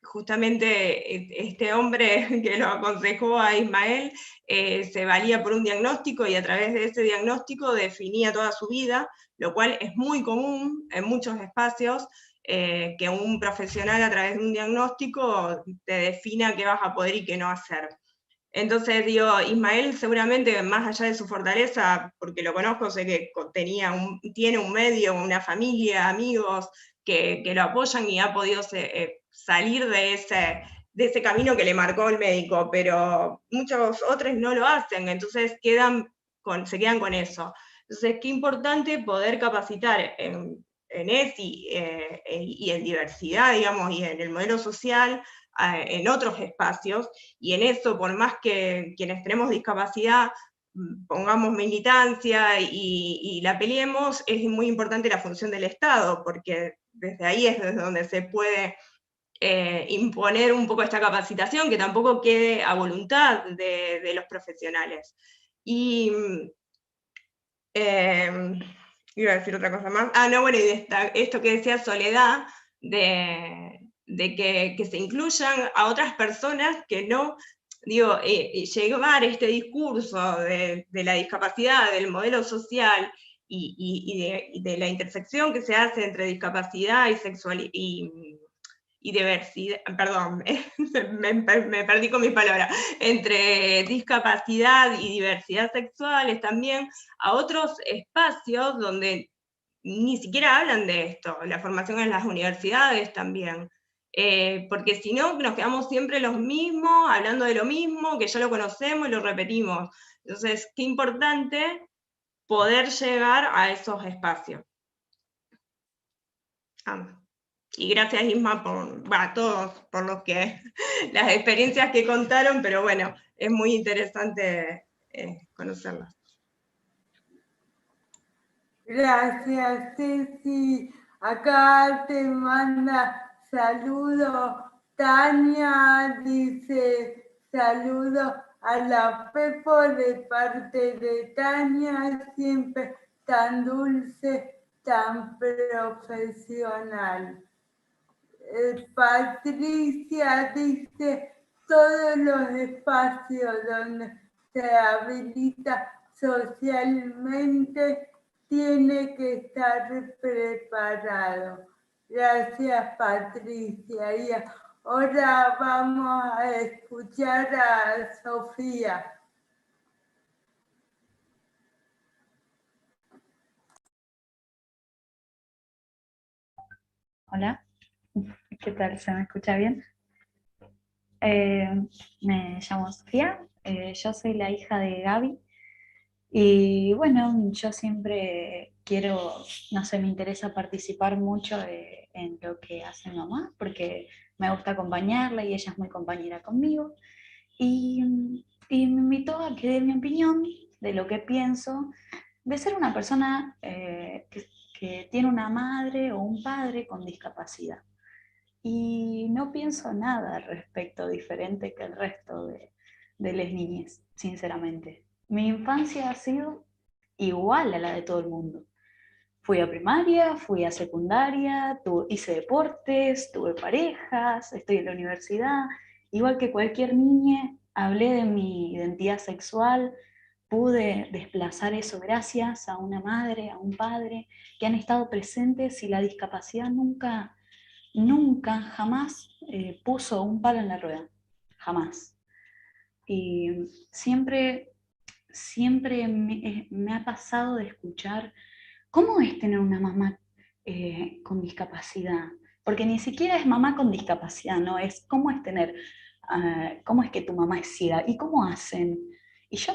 justamente este hombre que lo aconsejó a Ismael se valía por un diagnóstico y a través de ese diagnóstico definía toda su vida, lo cual es muy común en muchos espacios, que un profesional a través de un diagnóstico te defina qué vas a poder y qué no hacer. Entonces digo, Ismael seguramente más allá de su fortaleza, porque lo conozco, sé que tiene un medio, una familia, amigos que lo apoyan y ha podido salir de ese camino que le marcó el médico, pero muchos otros no lo hacen, entonces se quedan con eso. Entonces, qué importante poder capacitar en ESI y en diversidad, digamos, y en el modelo social, en otros espacios, y en eso, por más que quienes tenemos discapacidad pongamos militancia y la peleemos, es muy importante la función del Estado, porque desde ahí es desde donde se puede imponer un poco esta capacitación, que tampoco quede a voluntad de los profesionales. Y iba a decir otra cosa más. No, bueno, y esto que decía Soledad, de que se incluyan a otras personas que no, digo, llevar este discurso de la discapacidad, del modelo social y de la intersección que se hace entre discapacidad y sexualidad y diversidad, perdón, me perdí con mis palabras, entre discapacidad y diversidad sexuales también, a otros espacios donde ni siquiera hablan de esto, la formación en las universidades también, porque si no nos quedamos siempre los mismos, hablando de lo mismo, que ya lo conocemos y lo repetimos. Entonces, qué importante poder llegar a esos espacios. Y gracias Isma a todos por las experiencias que contaron, pero bueno, es muy interesante conocerlas. Gracias, Ceci. Acá te manda saludos. Tania dice saludos a la Pepo de parte de Tania, siempre tan dulce, tan profesional. Patricia dice todos los espacios donde se habilita socialmente tiene que estar preparado. Gracias, Patricia. Y ahora vamos a escuchar a Sofía. Hola, ¿qué tal? ¿Se me escucha bien? Me llamo Sofía, yo soy la hija de Gaby. Y bueno, yo siempre quiero, no sé, me interesa participar mucho en lo que hace mamá, porque me gusta acompañarla y ella es muy compañera conmigo. Y me invitó a que dé mi opinión de lo que pienso, de ser una persona que tiene una madre o un padre con discapacidad. Y no pienso nada al respecto diferente que el resto de las niñas, sinceramente. Mi infancia ha sido igual a la de todo el mundo. Fui a primaria, fui a secundaria, hice deportes, tuve parejas, estoy en la universidad. Igual que cualquier niña, hablé de mi identidad sexual, pude desplazar eso gracias a una madre, a un padre, que han estado presentes y la discapacidad nunca, jamás puso un palo en la rueda. Jamás. Y siempre me ha pasado de escuchar cómo es tener una mamá con discapacidad, porque ni siquiera es mamá con discapacidad, ¿no? Es cómo es tener, cómo es que tu mamá es ciega y cómo hacen. Y yo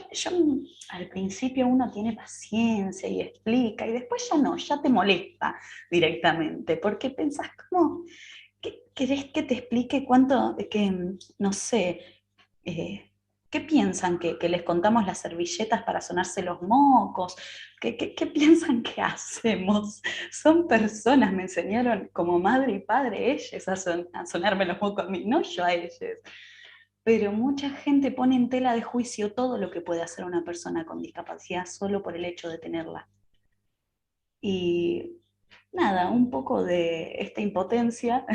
al principio uno tiene paciencia y explica, y después ya no, ya te molesta directamente, porque pensás como, ¿querés que te explique cuánto, no sé, ¿qué piensan? ¿Que les contamos las servilletas para sonarse los mocos? ¿Qué piensan que hacemos? Son personas, me enseñaron como madre y padre ellos a sonarme los mocos a mí, no yo a ellos. Pero mucha gente pone en tela de juicio todo lo que puede hacer una persona con discapacidad solo por el hecho de tenerla. Y nada, un poco de esta impotencia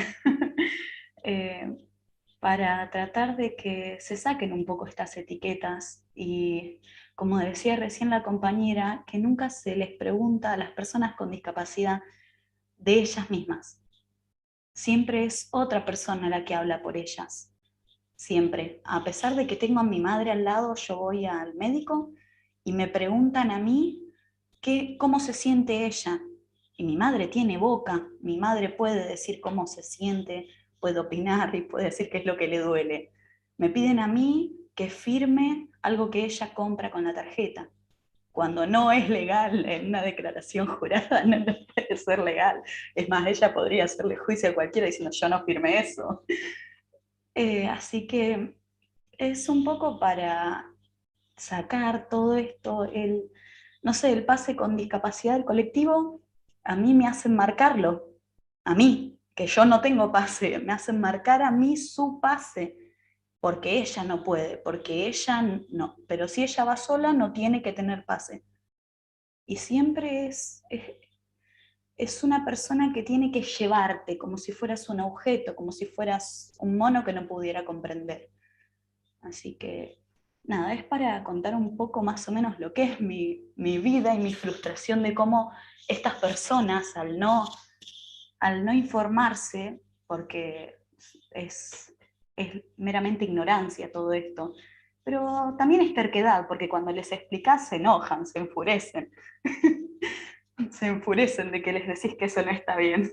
para tratar de que se saquen un poco estas etiquetas y, como decía recién la compañera, que nunca se les pregunta a las personas con discapacidad de ellas mismas. Siempre es otra persona la que habla por ellas. Siempre. A pesar de que tengo a mi madre al lado, yo voy al médico y me preguntan a mí cómo se siente ella. Y mi madre tiene boca, mi madre puede decir cómo se siente, puede opinar y puede decir qué es lo que le duele. Me piden a mí que firme algo que ella compra con la tarjeta. Cuando no es legal en una declaración jurada, no puede ser legal. Es más, ella podría hacerle juicio a cualquiera diciendo yo no firmé eso. Así que es un poco para sacar todo esto, no sé, el pase con discapacidad del colectivo, a mí me hacen marcarlo, a mí, que yo no tengo pase, me hacen marcar a mí su pase, porque ella no puede, porque ella no, pero si ella va sola no tiene que tener pase. Y siempre es una persona que tiene que llevarte como si fueras un objeto, como si fueras un mono que no pudiera comprender. Así que nada, es para contar un poco más o menos lo que es mi vida y mi frustración de cómo estas personas, al no informarse, porque es meramente ignorancia todo esto, pero también es terquedad, porque cuando les explicás se enojan, se enfurecen. Se enfurecen de que les decís que eso no está bien.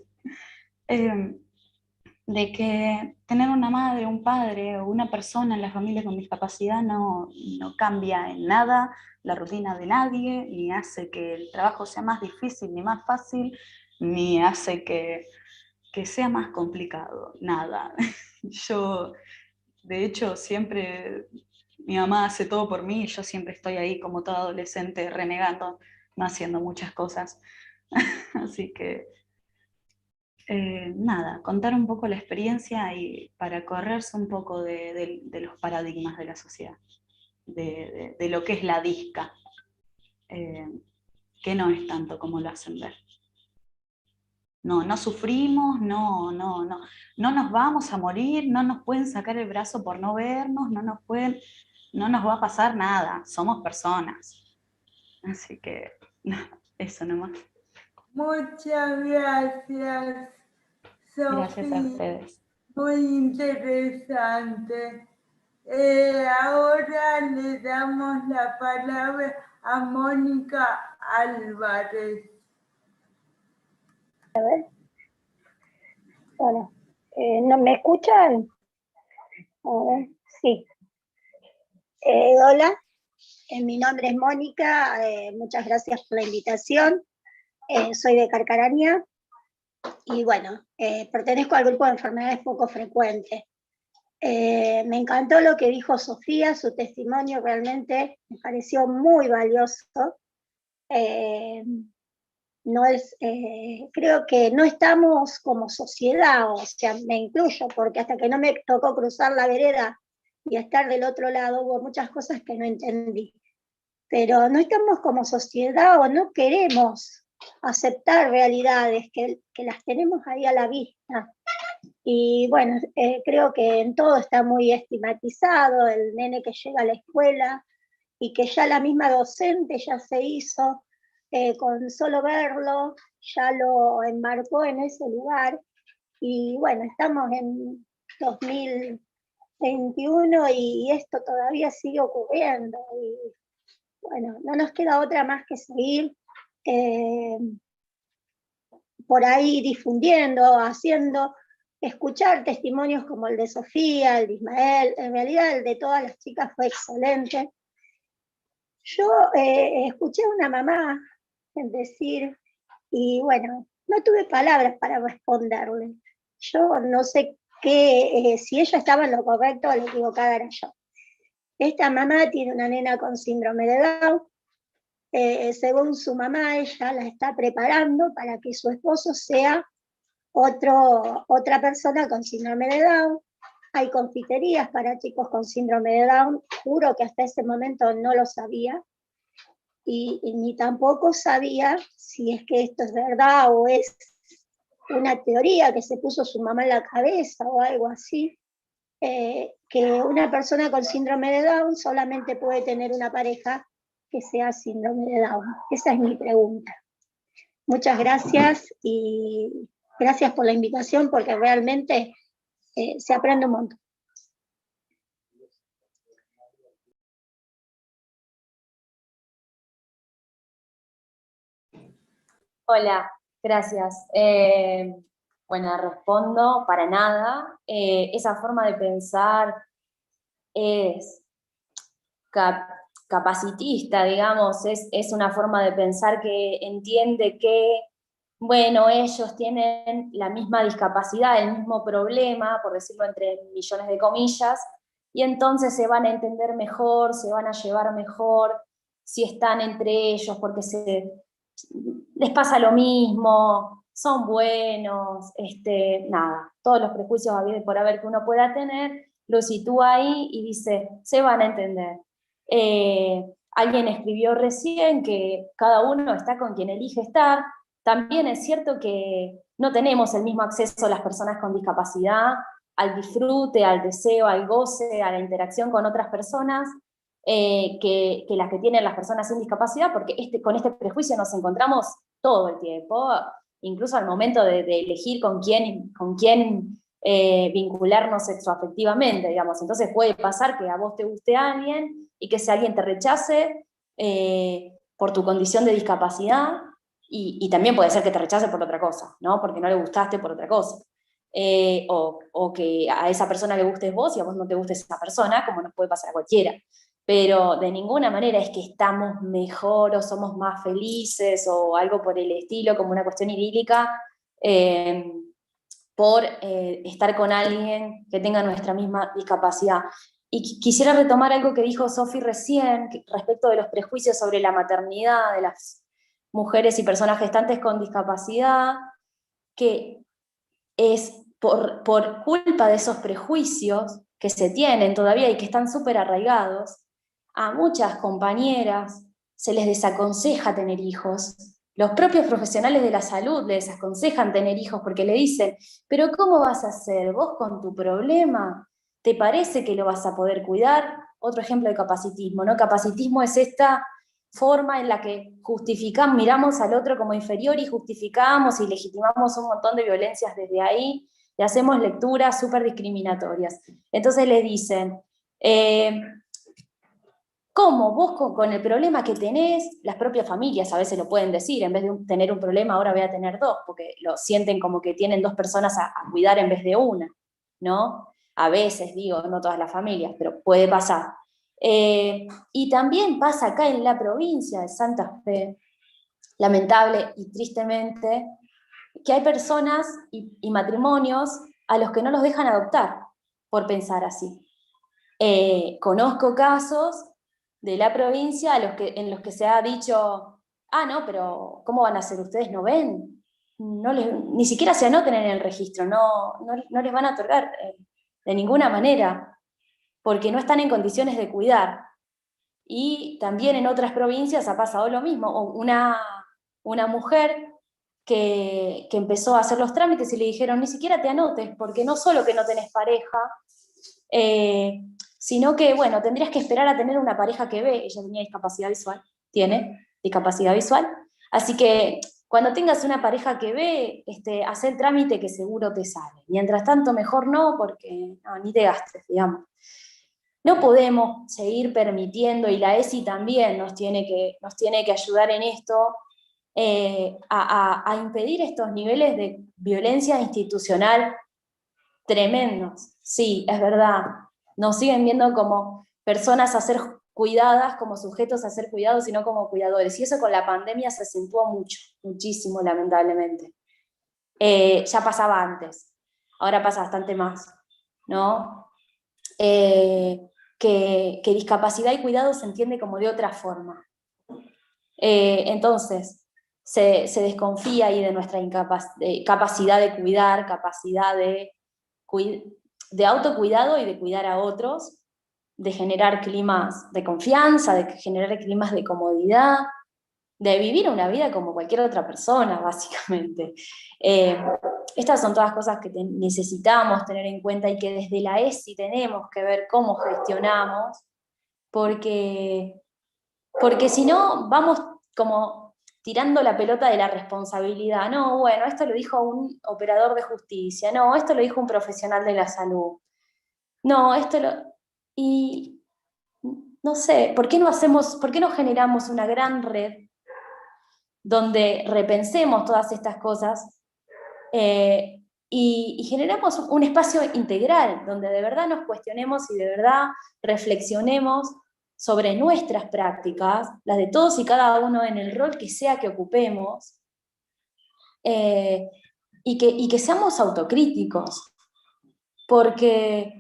De que tener una madre, un padre o una persona en la familia con discapacidad no cambia en nada la rutina de nadie, ni hace que el trabajo sea más difícil ni más fácil, ni hace que sea más complicado, nada. Yo, de hecho, siempre, mi mamá hace todo por mí y yo siempre estoy ahí como toda adolescente renegando, no haciendo muchas cosas. Así que nada, contar un poco la experiencia y para correrse un poco de los paradigmas de la sociedad, de lo que es la disca, que no es tanto como lo hacen ver. No sufrimos, no nos vamos a morir, no nos pueden sacar el brazo por no vernos, no nos va a pasar nada, somos personas. Así que, eso nomás. Muchas gracias, Gracias a Sofía. ustedes. Muy interesante. Ahora le damos la palabra a Mónica Álvarez. Bueno, ¿no me escuchan? A ver, sí. Hola, mi nombre es Mónica, muchas gracias por la invitación. Soy de Carcarañá y bueno, pertenezco al grupo de enfermedades poco frecuentes. Me encantó lo que dijo Sofía, su testimonio realmente me pareció muy valioso. Creo que no estamos como sociedad, o sea, me incluyo, porque hasta que no me tocó cruzar la vereda y estar del otro lado, hubo muchas cosas que no entendí. Pero no estamos como sociedad o no queremos aceptar realidades que las tenemos ahí a la vista. Y bueno, creo que en todo está muy estigmatizado, el nene que llega a la escuela y que ya la misma docente ya se hizo, con solo verlo, ya lo enmarcó en ese lugar. Y bueno, estamos en 2021 y esto todavía sigue ocurriendo. Y bueno, no nos queda otra más que seguir por ahí difundiendo, haciendo, escuchar testimonios como el de Sofía, el de Ismael. En realidad el de todas las chicas fue excelente. Yo escuché a una mamá decir, y bueno, no tuve palabras para responderle. Yo no sé si ella estaba en lo correcto o lo equivocada era yo. Esta mamá tiene una nena con síndrome de Down. Según su mamá, ella la está preparando para que su esposo sea otra persona con síndrome de Down. Hay confiterías para chicos con síndrome de Down. Juro que hasta ese momento no lo sabía. Y ni tampoco sabía si es que esto es verdad o es una teoría que se puso su mamá en la cabeza o algo así, que una persona con síndrome de Down solamente puede tener una pareja que sea síndrome de Down. Esa es mi pregunta. Muchas gracias y gracias por la invitación porque realmente se aprende un montón. Hola, gracias. Bueno, respondo para nada. Esa forma de pensar es capacitista, digamos, es una forma de pensar que entiende que, bueno, ellos tienen la misma discapacidad, el mismo problema, por decirlo entre millones de comillas, y entonces se van a entender mejor, se van a llevar mejor, si están entre ellos, porque les pasa lo mismo, son buenos, nada, todos los prejuicios por haber que uno pueda tener, lo sitúa ahí y dice, se van a entender. Alguien escribió recién que cada uno está con quien elige estar. También es cierto que no tenemos el mismo acceso a las personas con discapacidad, al disfrute, al deseo, al goce, a la interacción con otras personas, que las que tienen las personas sin discapacidad, porque con este prejuicio nos encontramos todo el tiempo, incluso al momento de elegir con quién vincularnos sexoafectivamente, digamos. Entonces puede pasar que a vos te guste alguien y que ese alguien te rechace por tu condición de discapacidad, y también puede ser que te rechace por otra cosa, ¿no? Porque no le gustaste por otra cosa. O que a esa persona le gustes vos y a vos no te guste esa persona, como nos puede pasar a cualquiera. Pero de ninguna manera es que estamos mejor o somos más felices o algo por el estilo, como una cuestión idílica, por estar con alguien que tenga nuestra misma discapacidad. Y quisiera retomar algo que dijo Sofi recién, respecto de los prejuicios sobre la maternidad de las mujeres y personas gestantes con discapacidad, que es por culpa de esos prejuicios que se tienen todavía y que están súper arraigados, a muchas compañeras se les desaconseja tener hijos. Los propios profesionales de la salud les desaconsejan tener hijos porque le dicen, pero ¿cómo vas a hacer vos con tu problema? ¿Te parece que lo vas a poder cuidar? Otro ejemplo de capacitismo, ¿no? Capacitismo es esta forma en la que justificamos, miramos al otro como inferior y justificamos y legitimamos un montón de violencias desde ahí y hacemos lecturas súper discriminatorias. Entonces les dicen, ¿cómo vos con el problema que tenés? Las propias familias a veces lo pueden decir, en vez de tener un problema ahora voy a tener dos, porque lo sienten como que tienen dos personas a cuidar en vez de una, ¿no? A veces, digo, no todas las familias, pero puede pasar. Y también pasa acá en la provincia de Santa Fe, lamentable y tristemente, que hay personas y matrimonios a los que no los dejan adoptar por pensar así. Conozco casos de la provincia en los que se ha dicho, no, pero ¿cómo van a hacer ustedes? ¿No ven? Ni siquiera se anoten en el registro, no les van a otorgar de ninguna manera, porque no están en condiciones de cuidar. Y también en otras provincias ha pasado lo mismo. Una mujer que empezó a hacer los trámites y le dijeron, ni siquiera te anotes, porque no solo que no tenés pareja, sino que, bueno, tendrías que esperar a tener una pareja que ve. Ella tenía discapacidad visual, tiene discapacidad visual, así que cuando tengas una pareja que ve, haz el trámite que seguro te sale. Mientras tanto, mejor no, porque ni te gastes, digamos. No podemos seguir permitiendo, y la ESI también nos tiene que ayudar en esto, a impedir estos niveles de violencia institucional tremendos. Sí, es verdad, nos siguen viendo como personas a ser cuidadas, como sujetos a ser cuidados y no como cuidadores, y eso con la pandemia se acentuó mucho, muchísimo, lamentablemente. Ya pasaba antes, ahora pasa bastante más, ¿no? Que discapacidad y cuidado se entiende como de otra forma. Entonces, se desconfía ahí de nuestra capacidad de cuidar, capacidad de autocuidado y de cuidar a otros, de generar climas de confianza, de generar climas de comodidad, de vivir una vida como cualquier otra persona, básicamente. estas son todas cosas que necesitamos tener en cuenta y que desde la ESI tenemos que ver cómo gestionamos, porque si no vamos como tirando la pelota de la responsabilidad. No, bueno, esto lo dijo un operador de justicia, no, esto lo dijo un profesional de la salud, no, y no sé, ¿por qué no generamos una gran red donde repensemos todas estas cosas y generamos un espacio integral donde de verdad nos cuestionemos y de verdad reflexionemos sobre nuestras prácticas, las de todos y cada uno en el rol que sea que ocupemos, y que seamos autocríticos, porque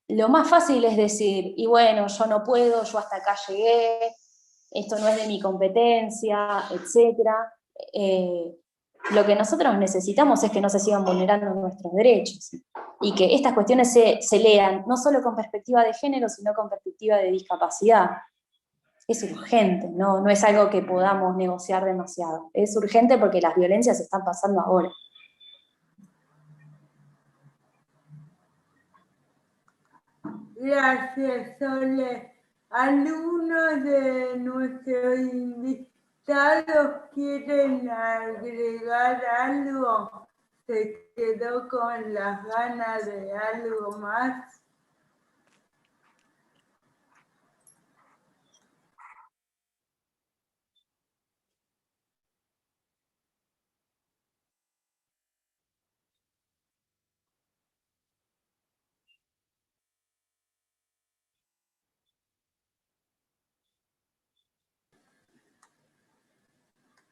lo más fácil es decir, y bueno, yo no puedo, yo hasta acá llegué, esto no es de mi competencia, etc. Lo que nosotros necesitamos es que no se sigan vulnerando nuestros derechos y que estas cuestiones se lean no solo con perspectiva de género, sino con perspectiva de discapacidad. Es urgente, no es algo que podamos negociar demasiado. Es urgente porque las violencias están pasando ahora. Gracias, Sole. ¿Algunos de nuestros invitados quieren agregar algo? ¿Se quedó con las ganas de algo más?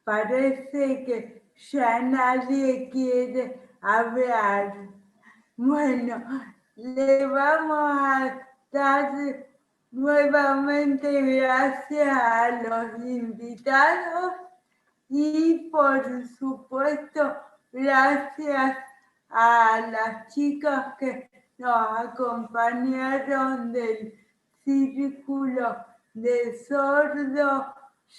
Parece que ya nadie quiere hablar. Bueno, le vamos a dar nuevamente gracias a los invitados y por supuesto gracias a las chicas que nos acompañaron del Círculo de Sordos,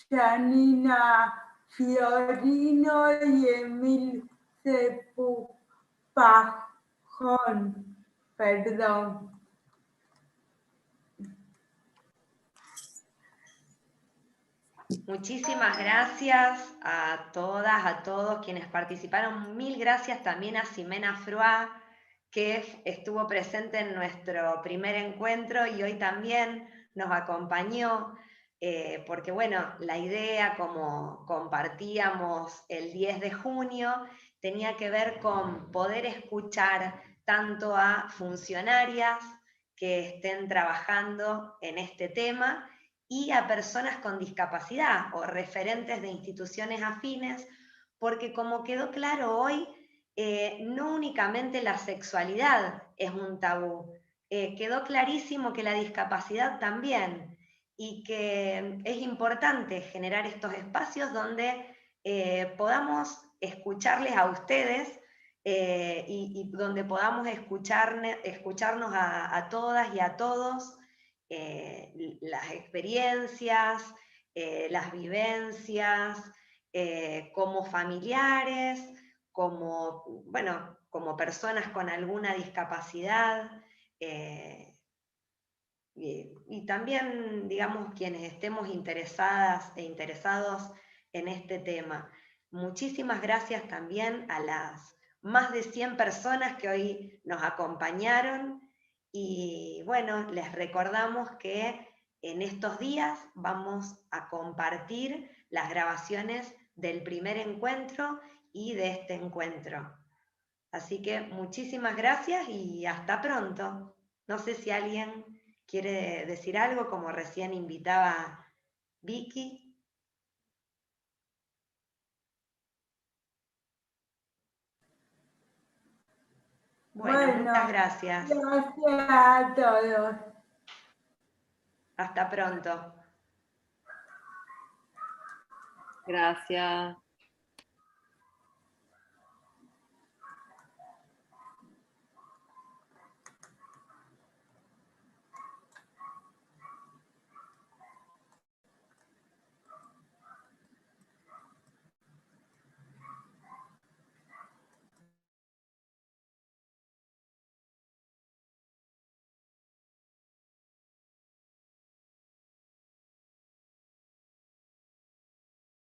Janina Fiorino y Emil Pajón. Perdón. Muchísimas gracias a todas, a todos quienes participaron. Mil gracias también a Ximena Frua, que estuvo presente en nuestro primer encuentro y hoy también nos acompañó, porque bueno, la idea, como compartíamos el 10 de junio, tenía que ver con poder escuchar tanto a funcionarias que estén trabajando en este tema y a personas con discapacidad o referentes de instituciones afines, porque como quedó claro hoy, no únicamente la sexualidad es un tabú, quedó clarísimo que la discapacidad también, y que es importante generar estos espacios donde podamos escucharles a ustedes y donde podamos escucharnos a todas y a todos, las experiencias, las vivencias, como familiares, como, bueno, como personas con alguna discapacidad, y también, digamos, quienes estemos interesadas e interesados en este tema. Muchísimas gracias también a las más de 100 personas que hoy nos acompañaron, y bueno, les recordamos que en estos días vamos a compartir las grabaciones del primer encuentro y de este encuentro. Así que muchísimas gracias y hasta pronto. No sé si alguien quiere decir algo, como recién invitaba Vicky. Bueno, muchas gracias. Gracias a todos. Hasta pronto. Gracias.